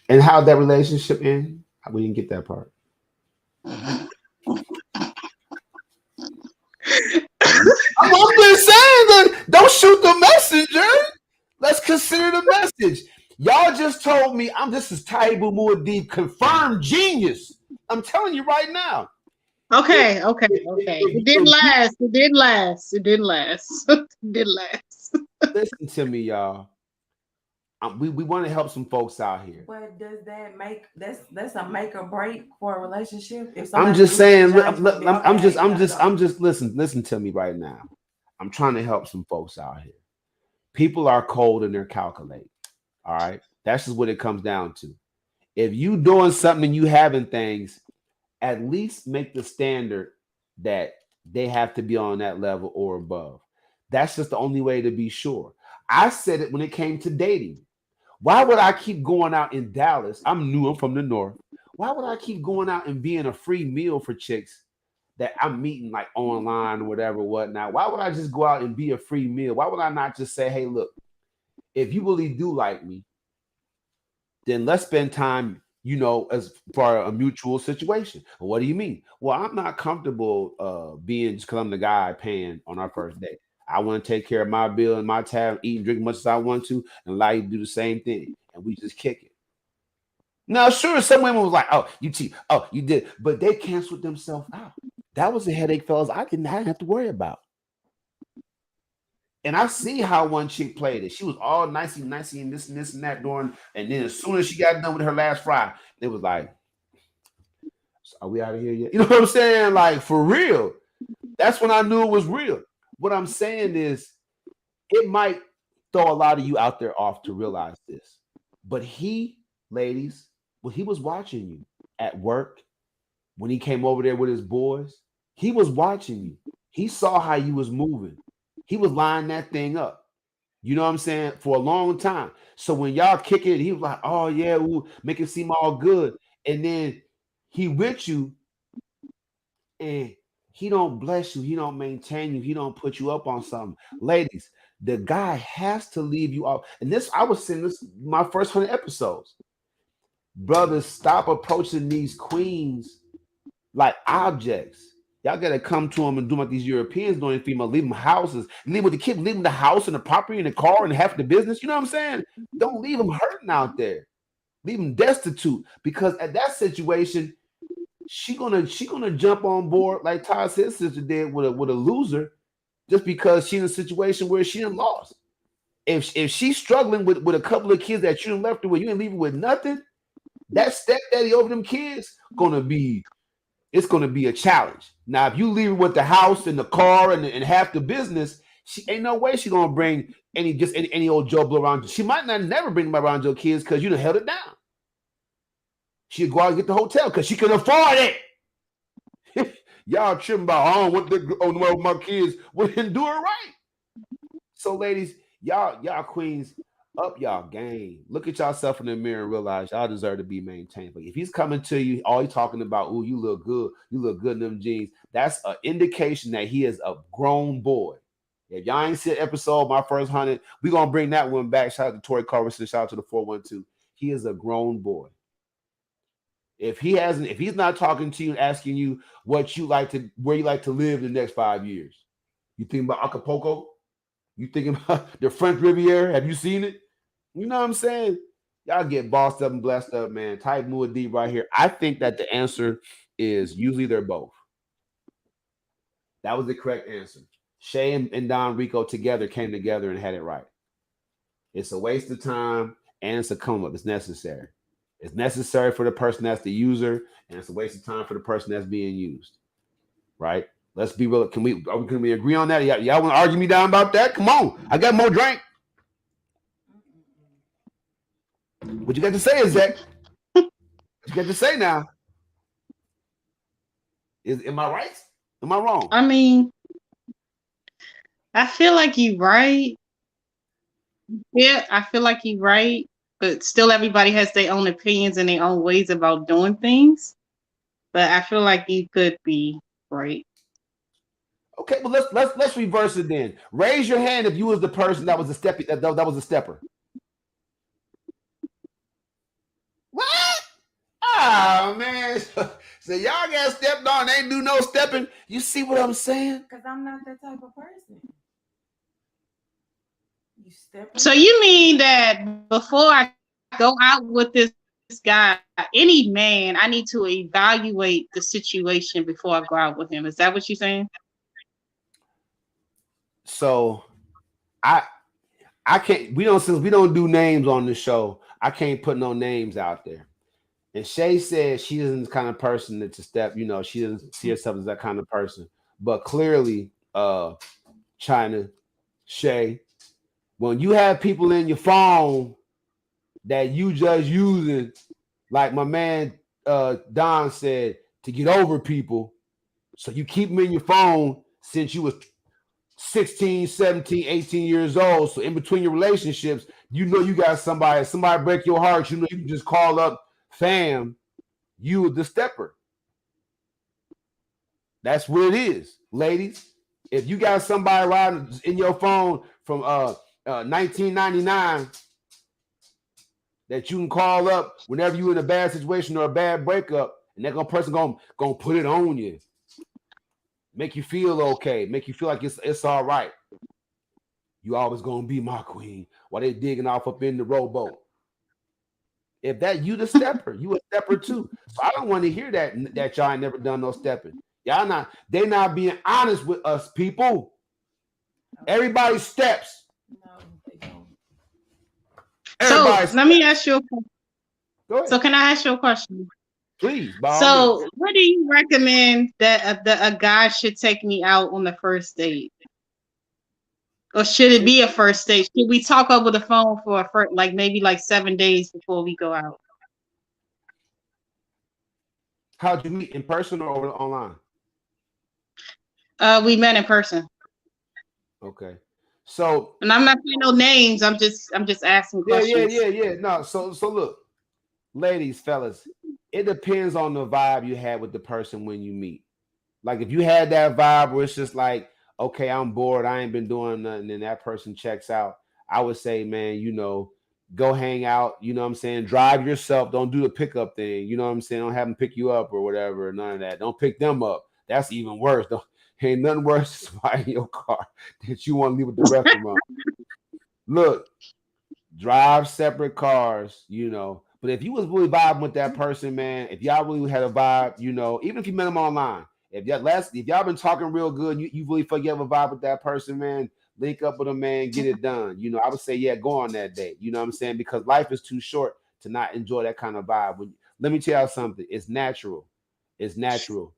Speaker 1: And how'd that relationship end? We didn't get that part. I'm just saying that don't shoot the messenger. Let's consider the message. Y'all just told me this is Taibu Muad'Dib, confirmed genius. I'm telling you right now.
Speaker 6: Okay. It didn't last.
Speaker 1: Listen to me, y'all. We want to help some folks out here.
Speaker 3: But does that make that's a make or break for a relationship? If
Speaker 1: I'm just saying. I'm just listen to me right now. I'm trying to help some folks out here. People are cold and they're calculating. All right, that's just what it comes down to. If you doing something and you having things, at least make the standard that they have to be on that level or above. That's just the only way to be sure. I said it when it came to dating. Why would I keep going out in Dallas? I'm from the north. Why would I keep going out and being a free meal for chicks that I'm meeting like online or whatnot? Why would I just go out and be a free meal? Why would I not just say, hey, look, if you really do like me, then let's spend time, as for a mutual situation. What do you mean? Well, I'm not comfortable being just because I'm the guy paying on our first date. I want to take care of my bill and my tab, eat and drink as much as I want to, and allow you to do the same thing. And we just kick it. Now, sure, some women was like, oh, you cheat. Oh, you did. But they canceled themselves out. That was a headache, fellas, I didn't have to worry about. And I see how one chick played it. She was all nicey and this and that during. And then as soon as she got done with her last fry, it was like, are we out of here yet? You know what I'm saying? Like, for real. That's when I knew it was real. What I'm saying is, it might throw a lot of you out there off to realize this. But he, ladies, when he was watching you at work, when he came over there with his boys, he was watching you. He saw how you was moving. He was lining that thing up. You know what I'm saying? For a long time. So when y'all kick it, he was like, oh yeah, ooh, make it seem all good. And then he with you and he don't bless you. He don't maintain you. He don't put you up on something. Ladies, the guy has to leave you off. And this, I was saying this my first 100 episodes. Brothers, stop approaching these queens like objects. Y'all gotta come to them and do what these Europeans doing. Female, leave them houses, leave with the kids, leave them the house and the property and the car and half the business. You know what I'm saying? Don't leave them hurting out there. Leave them destitute, because at that situation, she gonna jump on board like Todd's his sister did with a loser, just because she's in a situation where she done lost. If she's struggling with a couple of kids that you done left her with, you ain't leaving with nothing. That stepdaddy over them kids it's gonna be a challenge. Now, if you leave her with the house and the car and half the business, she ain't no way she gonna bring any old Joe Blow around. She might not never bring them around your kids because you done held it down. She'll go out and get the hotel because she can afford it. Y'all tripping about, I don't want to my kids. Well, then do it right. So, ladies, y'all queens, up y'all game. Look at yourself in the mirror and realize y'all deserve to be maintained. But if he's coming to you, all he's talking about, oh, you look good in them jeans, that's an indication that he is a grown boy. If y'all ain't seen episode, my first 100, we're gonna bring that one back. Shout out to Tori Carverson, shout out to the 412. He is a grown boy. If he's not talking to you and asking you where you like to live the next 5 years, you thinking about Acapulco? You thinking about the French Riviera? Have you seen it? You know what I'm saying? Y'all get bossed up and blessed up, man. Taibu and D right here. I think that the answer is usually they're both. That was the correct answer. Shay and Don Rico came together and had it right. It's a waste of time and it's a come up. It's necessary. It's necessary for the person that's the user, and it's a waste of time for the person that's being used. Right? Let's be real. Can we agree on that? Y'all want to argue me down about that? Come on. I got more drink. What you got to say, Zach? What you got to say now? Am I right? Am I wrong?
Speaker 6: I mean, I feel like you're right. Yeah, I feel like you're right. But still, everybody has their own opinions and their own ways about doing things. But I feel like you could be right.
Speaker 1: Okay, well let's reverse it then. Raise your hand if you was the person that was a stepper. That was a stepper. What? Oh man! So y'all got stepped on. They ain't do no stepping. You see what I'm saying?
Speaker 3: Because I'm not that type of person. You stepping.
Speaker 6: So you mean that before I go out with this guy, any man, I need to evaluate the situation before I go out with him? Is that what you're saying?
Speaker 1: So I can't, since we don't do names on the show, I can't put no names out there. And Shay said she isn't the kind of person that to step, she doesn't see herself as that kind of person. But clearly, China, Shay, when you have people in your phone that you just using, like my man Don said, to get over people, so you keep them in your phone since you was 16, 17, 18 years old. So in between your relationships, you got somebody break your heart, you can just call up fam, you the stepper. That's what it is, ladies. If you got somebody riding in your phone from 1999 that you can call up whenever you're in a bad situation or a bad breakup, and that person gonna put it on you, make you feel okay, make you feel like it's all right. You always gonna be my queen while they digging off up in the rowboat. If that you the stepper, you a stepper too. So I don't want to hear that y'all ain't never done no stepping. Y'all not, they not being honest with us, people. Everybody steps.
Speaker 3: No, they don't.
Speaker 1: Everybody
Speaker 6: So let me ask you a question.
Speaker 1: Go ahead.
Speaker 6: So can I ask you a question?
Speaker 1: Please, by all
Speaker 6: So
Speaker 1: means.
Speaker 6: what do you recommend that a guy should take me out on the first date? Or should it be a first date? Should we talk over the phone for a first, like maybe like 7 days before we go out?
Speaker 1: How'd you meet, in person or online?
Speaker 6: We met in person.
Speaker 1: Okay. So,
Speaker 6: and I'm not saying no names. I'm just asking questions.
Speaker 1: Yeah. No, so look, ladies, fellas, it depends on the vibe you had with the person when you meet. Like if you had that vibe where it's just like, okay, I'm bored, I ain't been doing nothing, and that person checks out, I would say, man, go hang out, you know what I'm saying? Drive yourself, don't do the pickup thing, you know what I'm saying? Don't have them pick you up or whatever, none of that. Don't pick them up. That's even worse. Ain't nothing worse than in your car that you want to leave with the rest of them. Look, drive separate cars, But if you was really vibing with that person, man, if y'all really had a vibe, even if you met them online, if y'all been talking real good, you really feel you have a vibe with that person, man, link up with them, man, get it done. I would say, yeah, go on that date. You know what I'm saying? Because life is too short to not enjoy that kind of vibe. Let me tell you something. It's natural. It's natural.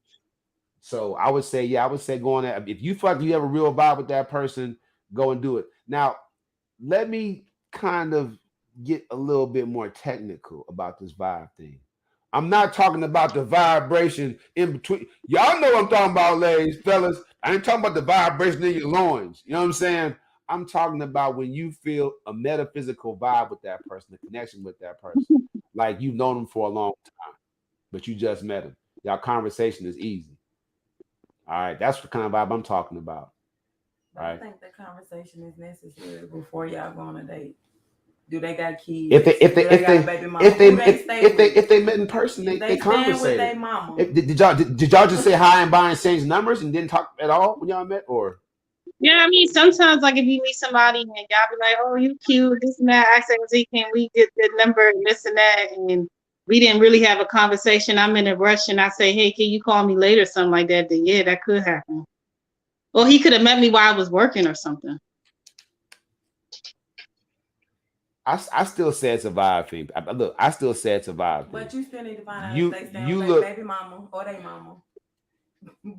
Speaker 1: So I would say go on that. If you feel like you have a real vibe with that person, go and do it. Now, let me kind of get a little bit more technical about this vibe thing. I'm not talking about the vibration in between. Y'all know what I'm talking about, ladies, fellas. I ain't talking about the vibration in your loins. You know what I'm saying? I'm talking about when you feel a metaphysical vibe with that person, a connection with that person. Like you've known them for a long time, but you just met them. Y'all conversation is easy. All right, that's the kind of vibe I'm talking about.
Speaker 3: But
Speaker 1: right?
Speaker 3: I think the conversation is necessary before y'all go on a date. Do they got kids?
Speaker 1: If they
Speaker 3: baby mama?
Speaker 1: If they met in person, they conversated.
Speaker 3: With their mama.
Speaker 1: Did y'all just say hi and bye and exchange numbers and didn't talk at all when y'all met, or?
Speaker 6: Yeah, I mean, sometimes like if you meet somebody and y'all be like, "Oh, you cute," this and that. I say, "Can we get the number and this and that?" And we didn't really have a conversation. I'm in a rush, and I say, "Hey, can you call me later?" Something like that. Then yeah, that could happen. Or he could have met me while I was working or something.
Speaker 1: I still say it's a vibe thing. Look, I still say it's a vibe thing.
Speaker 3: But you still need to find out if they stand with their baby mama or their mama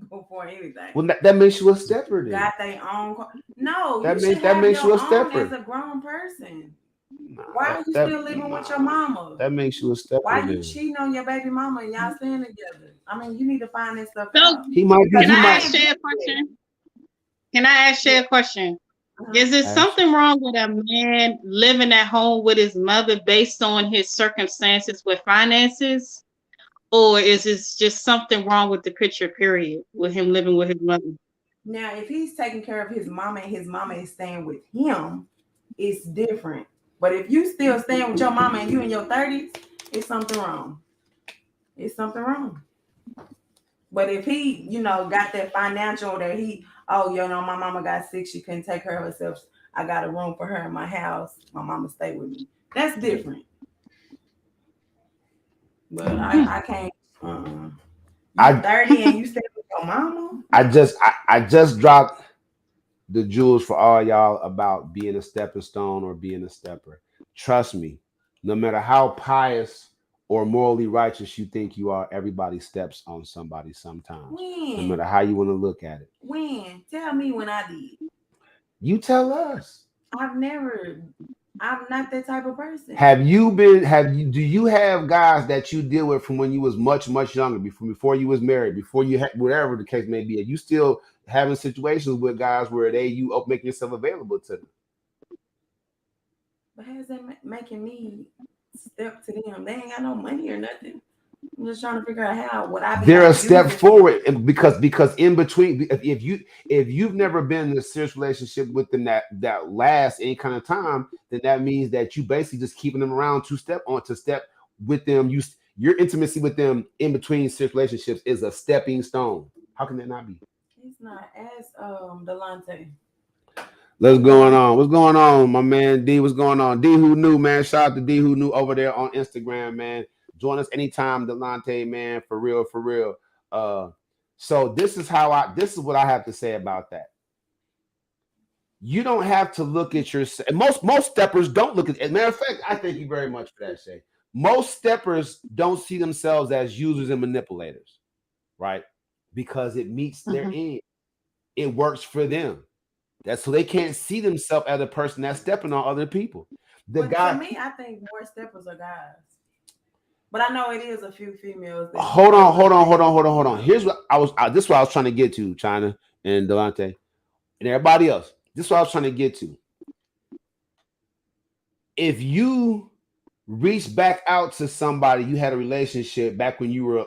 Speaker 3: before anything.
Speaker 1: Well, that makes you a stepper then.
Speaker 3: Got their own. No,
Speaker 1: that makes you a stepper
Speaker 3: as a grown person. Why are you still living with your mama?
Speaker 1: That makes you a stepper.
Speaker 3: Why are you cheating on your baby mama and y'all staying together? I mean, you need to find this stuff
Speaker 6: So,
Speaker 3: out.
Speaker 6: Can I ask Shay a question? Can I ask Shay a question? Is there something wrong with a man living at home with his mother based on his circumstances with finances? Or is this just something wrong with the picture, period, with him living with his mother?
Speaker 3: Now, if he's taking care of his mama and his mama is staying with him, it's different. But if you still staying with your mama and you in your 30s, it's something wrong. It's something wrong. But if he, got that financial that my mama got sick, she couldn't take care of herself. I got a room for her in my house. My mama stay with me. That's different. But I can't. You're 30 and you stay with your mama.
Speaker 1: I just dropped the jewels for all y'all about being a stepping stone or being a stepper. Trust me, no matter how pious or morally righteous you think you are, everybody steps on somebody sometimes.
Speaker 3: When?
Speaker 1: No matter how you want to look at it.
Speaker 3: When? Tell me when I did.
Speaker 1: You tell us.
Speaker 3: I'm not that type of person.
Speaker 1: Do you have guys that you deal with from when you was much, much younger, before you was married, before you had, whatever the case may be? Are you still having situations with guys where you make yourself available to them?
Speaker 3: But how's that making me step to them? They ain't got no money or nothing. I'm just trying to figure out how would I be
Speaker 1: They're a
Speaker 3: like
Speaker 1: step
Speaker 3: using.
Speaker 1: forward, and because in between, if you've never been in a serious relationship with them that lasts any kind of time, then that means that you basically just keeping them around to step on to step with them. Your intimacy with them in between serious relationships is a stepping stone. How can that not be?
Speaker 3: It's not as Delonte.
Speaker 1: What's going on? What's going on, my man D? What's going on? D who knew, man. Shout out to D who knew over there on Instagram, man. Join us anytime, Delonte, man. For real, for real. So this is what I have to say about that. You don't have to look at yourself. Most steppers don't look at. As a matter of fact, I thank you very much for that, Shay. Most steppers don't see themselves as users and manipulators, right? Because it meets their end. It works for them. That's so they can't see themselves as a person that's stepping on other people.
Speaker 3: To me, I think more steppers are guys. But I know it is a few females.
Speaker 1: Hold on. Here's what this is what I was trying to get to, China and Delonte and everybody else. This is what I was trying to get to. If you reach back out to somebody you had a relationship back when you were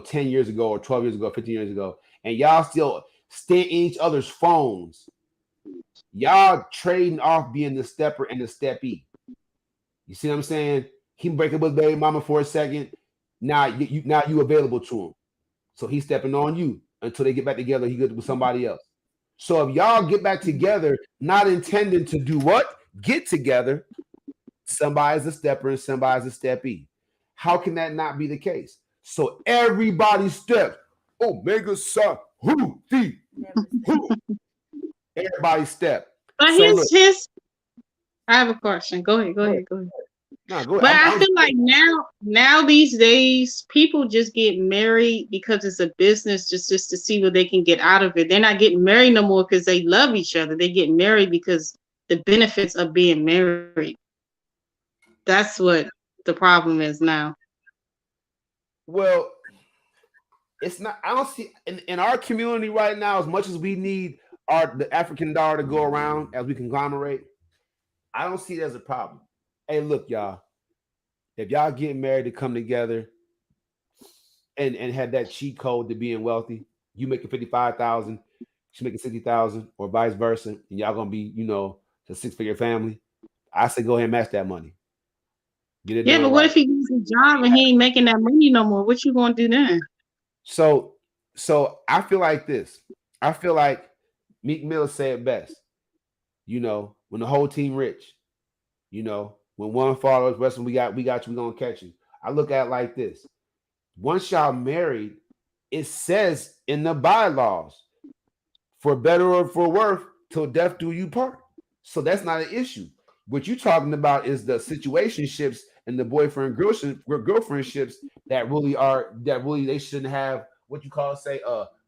Speaker 1: 10 years ago or 12 years ago, 15 years ago, and y'all still stay in each other's phones, y'all trading off being the stepper and the steppee. You see what I'm saying? He break up with baby mama for a second. Now you available to him. So he's stepping on you until they get back together. He goes with somebody else. So if y'all get back together, not intending to do what? Get together. Somebody's a stepper and somebody's a steppee. How can that not be the case? So everybody steps. Omega Psi, who? Everybody step.
Speaker 6: But I have a question. Go ahead. No, go ahead. But I feel like now these days, people just get married because it's a business, just to see what they can get out of it. They're not getting married no more because they love each other. They get married because the benefits of being married. That's what the problem is now.
Speaker 1: Well, it's not. I don't see in our community right now, as much as we need the African dollar to go around as we conglomerate, I don't see it as a problem. Hey, look, y'all. If y'all get married to come together and have that cheat code to being wealthy, you making 55,000, she making 60,000, or vice versa, and y'all gonna be, a 6-figure family. I say go ahead and match that money.
Speaker 6: Get it done. But what if he gets a job and he ain't making that money no more? What you gonna do then?
Speaker 1: So I feel like this. I feel like Meek Mill said best. When the whole team rich, when one follows, rest we got you, we gonna catch you. I look at it like this. Once y'all married, it says in the bylaws, for better or for worse, till death do you part. So that's not an issue. What you're talking about is the situationships and the boyfriend girlfriendships that really they shouldn't have what you call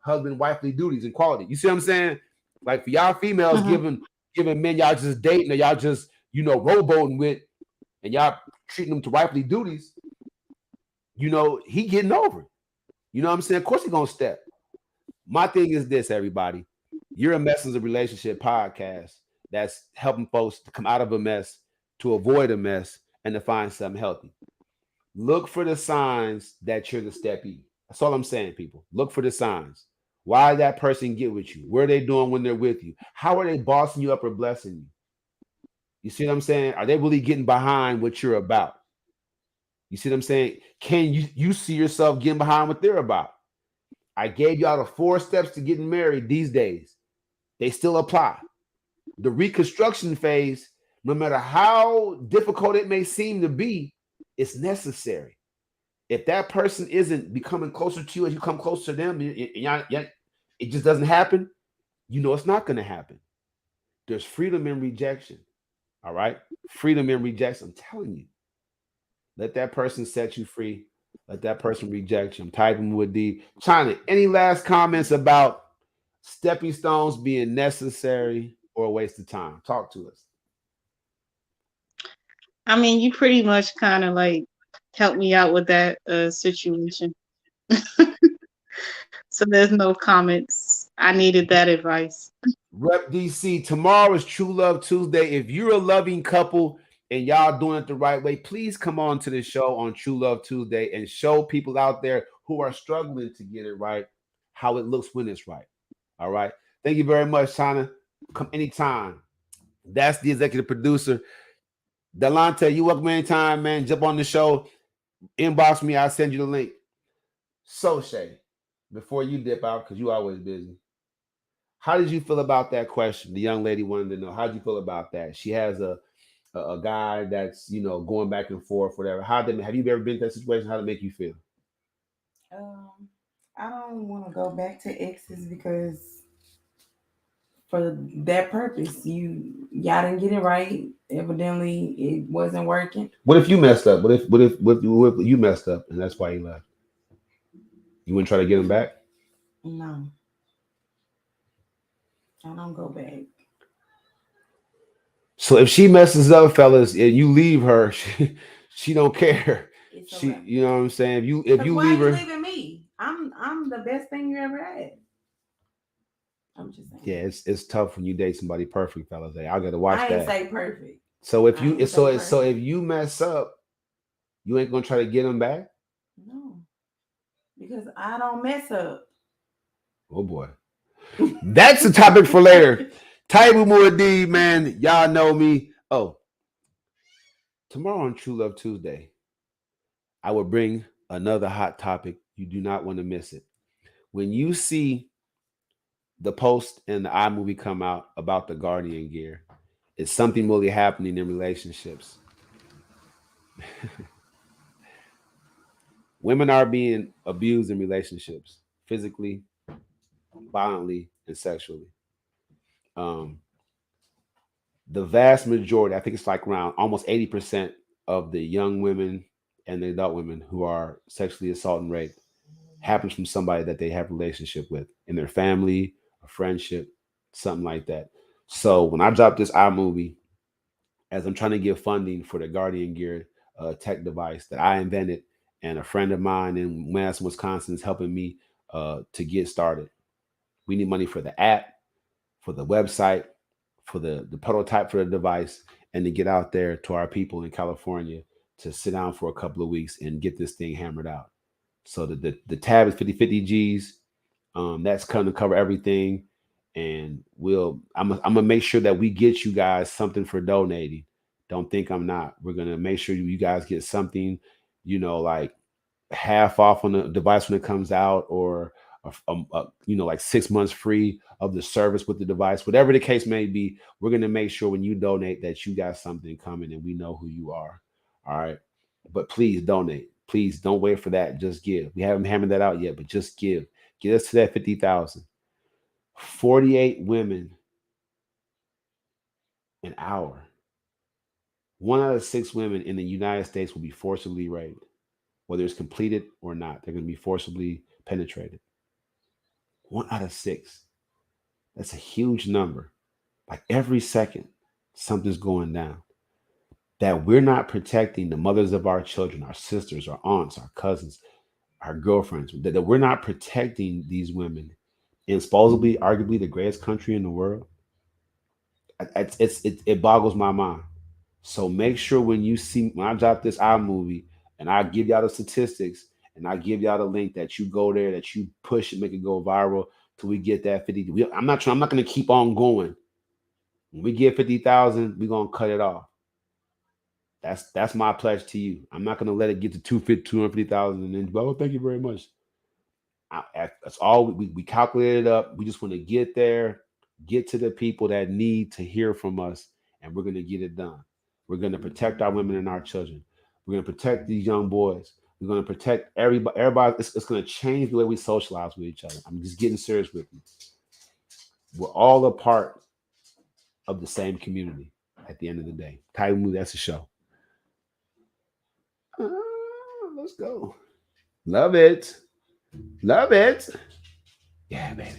Speaker 1: husband wifely duties and quality. You see what I'm saying? Like for y'all females giving men y'all just dating or y'all just rowboating with, and y'all treating them to wifely duties. He getting over it. You know what I'm saying? Of course he gonna step. My thing is this, everybody. You're a Message of Relationship podcast that's helping folks to come out of a mess, to avoid a mess, and to find something healthy. Look for the signs that you're the steppee. That's all I'm saying, people. Look for the signs. Why did that person get with you? What are they doing when they're with you? How are they bossing you up or blessing you? You see what I'm saying? Are they really getting behind what you're about? You see what I'm saying? Can you see yourself getting behind what they're about? I gave y'all the 4 steps to getting married these days. They still apply. The reconstruction phase, no matter how difficult it may seem to be, it's necessary. If that person isn't becoming closer to you as you come closer to them, and it just doesn't happen, it's not going to happen. There's freedom in rejection. All right? Freedom in rejection. I'm telling you. Let that person set you free. Let that person reject you. I'm typing with D. China, any last comments about stepping stones being necessary or a waste of time? Talk to us.
Speaker 6: I mean, you pretty much kind of like helped me out with that situation. So there's no comments. I needed that advice.
Speaker 1: Rep DC, tomorrow is True Love Tuesday. If you're a loving couple and y'all doing it the right way, please come on to the show on True Love Tuesday and show people out there who are struggling to get it right how it looks when it's right. All right. Thank you very much, China. Come anytime. That's the executive producer. Delante, you welcome anytime, man. Jump on the show. Inbox me. I'll send you the link. So, Shay, before you dip out, because you always busy, how did you feel about that question? The young lady wanted to know, how did you feel about that? She has a guy that's, going back and forth, whatever. Have you ever been in that situation? How did it make you feel?
Speaker 3: I don't want to go back to exes because for that purpose, y'all didn't get it right. Evidently, it wasn't working.
Speaker 1: What if you messed up? What if you messed up and that's why he left? You wouldn't try to get him back?
Speaker 3: No, I don't go back.
Speaker 1: So if she messes up, fellas, and you leave her, she don't care.
Speaker 3: It's
Speaker 1: She,
Speaker 3: okay.
Speaker 1: you know what I'm saying? If you
Speaker 3: Why
Speaker 1: leave
Speaker 3: are you
Speaker 1: her,
Speaker 3: leaving me? I'm the best thing you ever had. I'm just saying.
Speaker 1: yeah, it's tough when you date somebody perfect, fellas. Hey, I got to watch
Speaker 3: I ain't
Speaker 1: that.
Speaker 3: say perfect.
Speaker 1: So if
Speaker 3: I
Speaker 1: you
Speaker 3: ain't
Speaker 1: so
Speaker 3: say
Speaker 1: it- so if
Speaker 3: perfect.
Speaker 1: you mess up, you ain't gonna try to get him back.
Speaker 3: No, because I don't mess up.
Speaker 1: Oh boy, that's the topic for later. Taibu Muad'Dib, man, y'all know me. Oh, tomorrow on True Love Tuesday, I will bring another hot topic. You do not want to miss it. When you see the post and the iMovie come out about the Guardian gear, it's something really happening in relationships. Women are being abused in relationships, physically, violently, and sexually. Um, the vast majority, I think it's like around almost 80% of the young women and the adult women who are sexually assaulted and raped happens from somebody that they have a relationship with in their family, a friendship, something like that. So when I dropped this iMovie, as I'm trying to get funding for the Guardian Gear tech device that I invented, and a friend of mine in Madison, Wisconsin is helping me to get started. We need money for the app, for the website, for the prototype for the device, and to get out there to our people in California to sit down for a couple of weeks and get this thing hammered out. So the tab is 50 G's. That's going to cover everything. And I'm gonna make sure that we get you guys something for donating. Don't think I'm not. We're gonna make sure you guys get something, like half off on the device when it comes out, or like 6 months free of the service with the device, whatever the case may be. We're going to make sure when you donate that you got something coming and we know who you are. All right, but please donate. Please don't wait for that. Just give. We haven't hammered that out yet, but just give. Get us to that 50,000. 48 women an hour. 1 out of 6 women in the United States will be forcibly raped, whether it's completed or not. They're going to be forcibly penetrated. 1 out of 6. That's a huge number. Like every second, something's going down. That we're not protecting the mothers of our children, our sisters, our aunts, our cousins, our girlfriends, that we're not protecting these women in supposedly, arguably the greatest country in the world. It boggles my mind. So make sure when I drop this iMovie and I give y'all the statistics and I give y'all the link, that you go there, that you push and make it go viral till we get that 50. I'm not going to keep on going. When we get 50,000, we're going to cut it off. That's my pledge to you. I'm not going to let it get to 250,000 and then, oh, thank you very much. That's all we calculated up. We just want to get there, get to the people that need to hear from us, and we're going to get it done. We're going to protect our women and our children. We're going to protect these young boys. We're going to protect everybody. It's going to change the way we socialize with each other. I'm just getting serious with you. We're all a part of the same community at the end of the day. Taibu, that's the show. Let's go. Love it. Love it. Yeah, baby.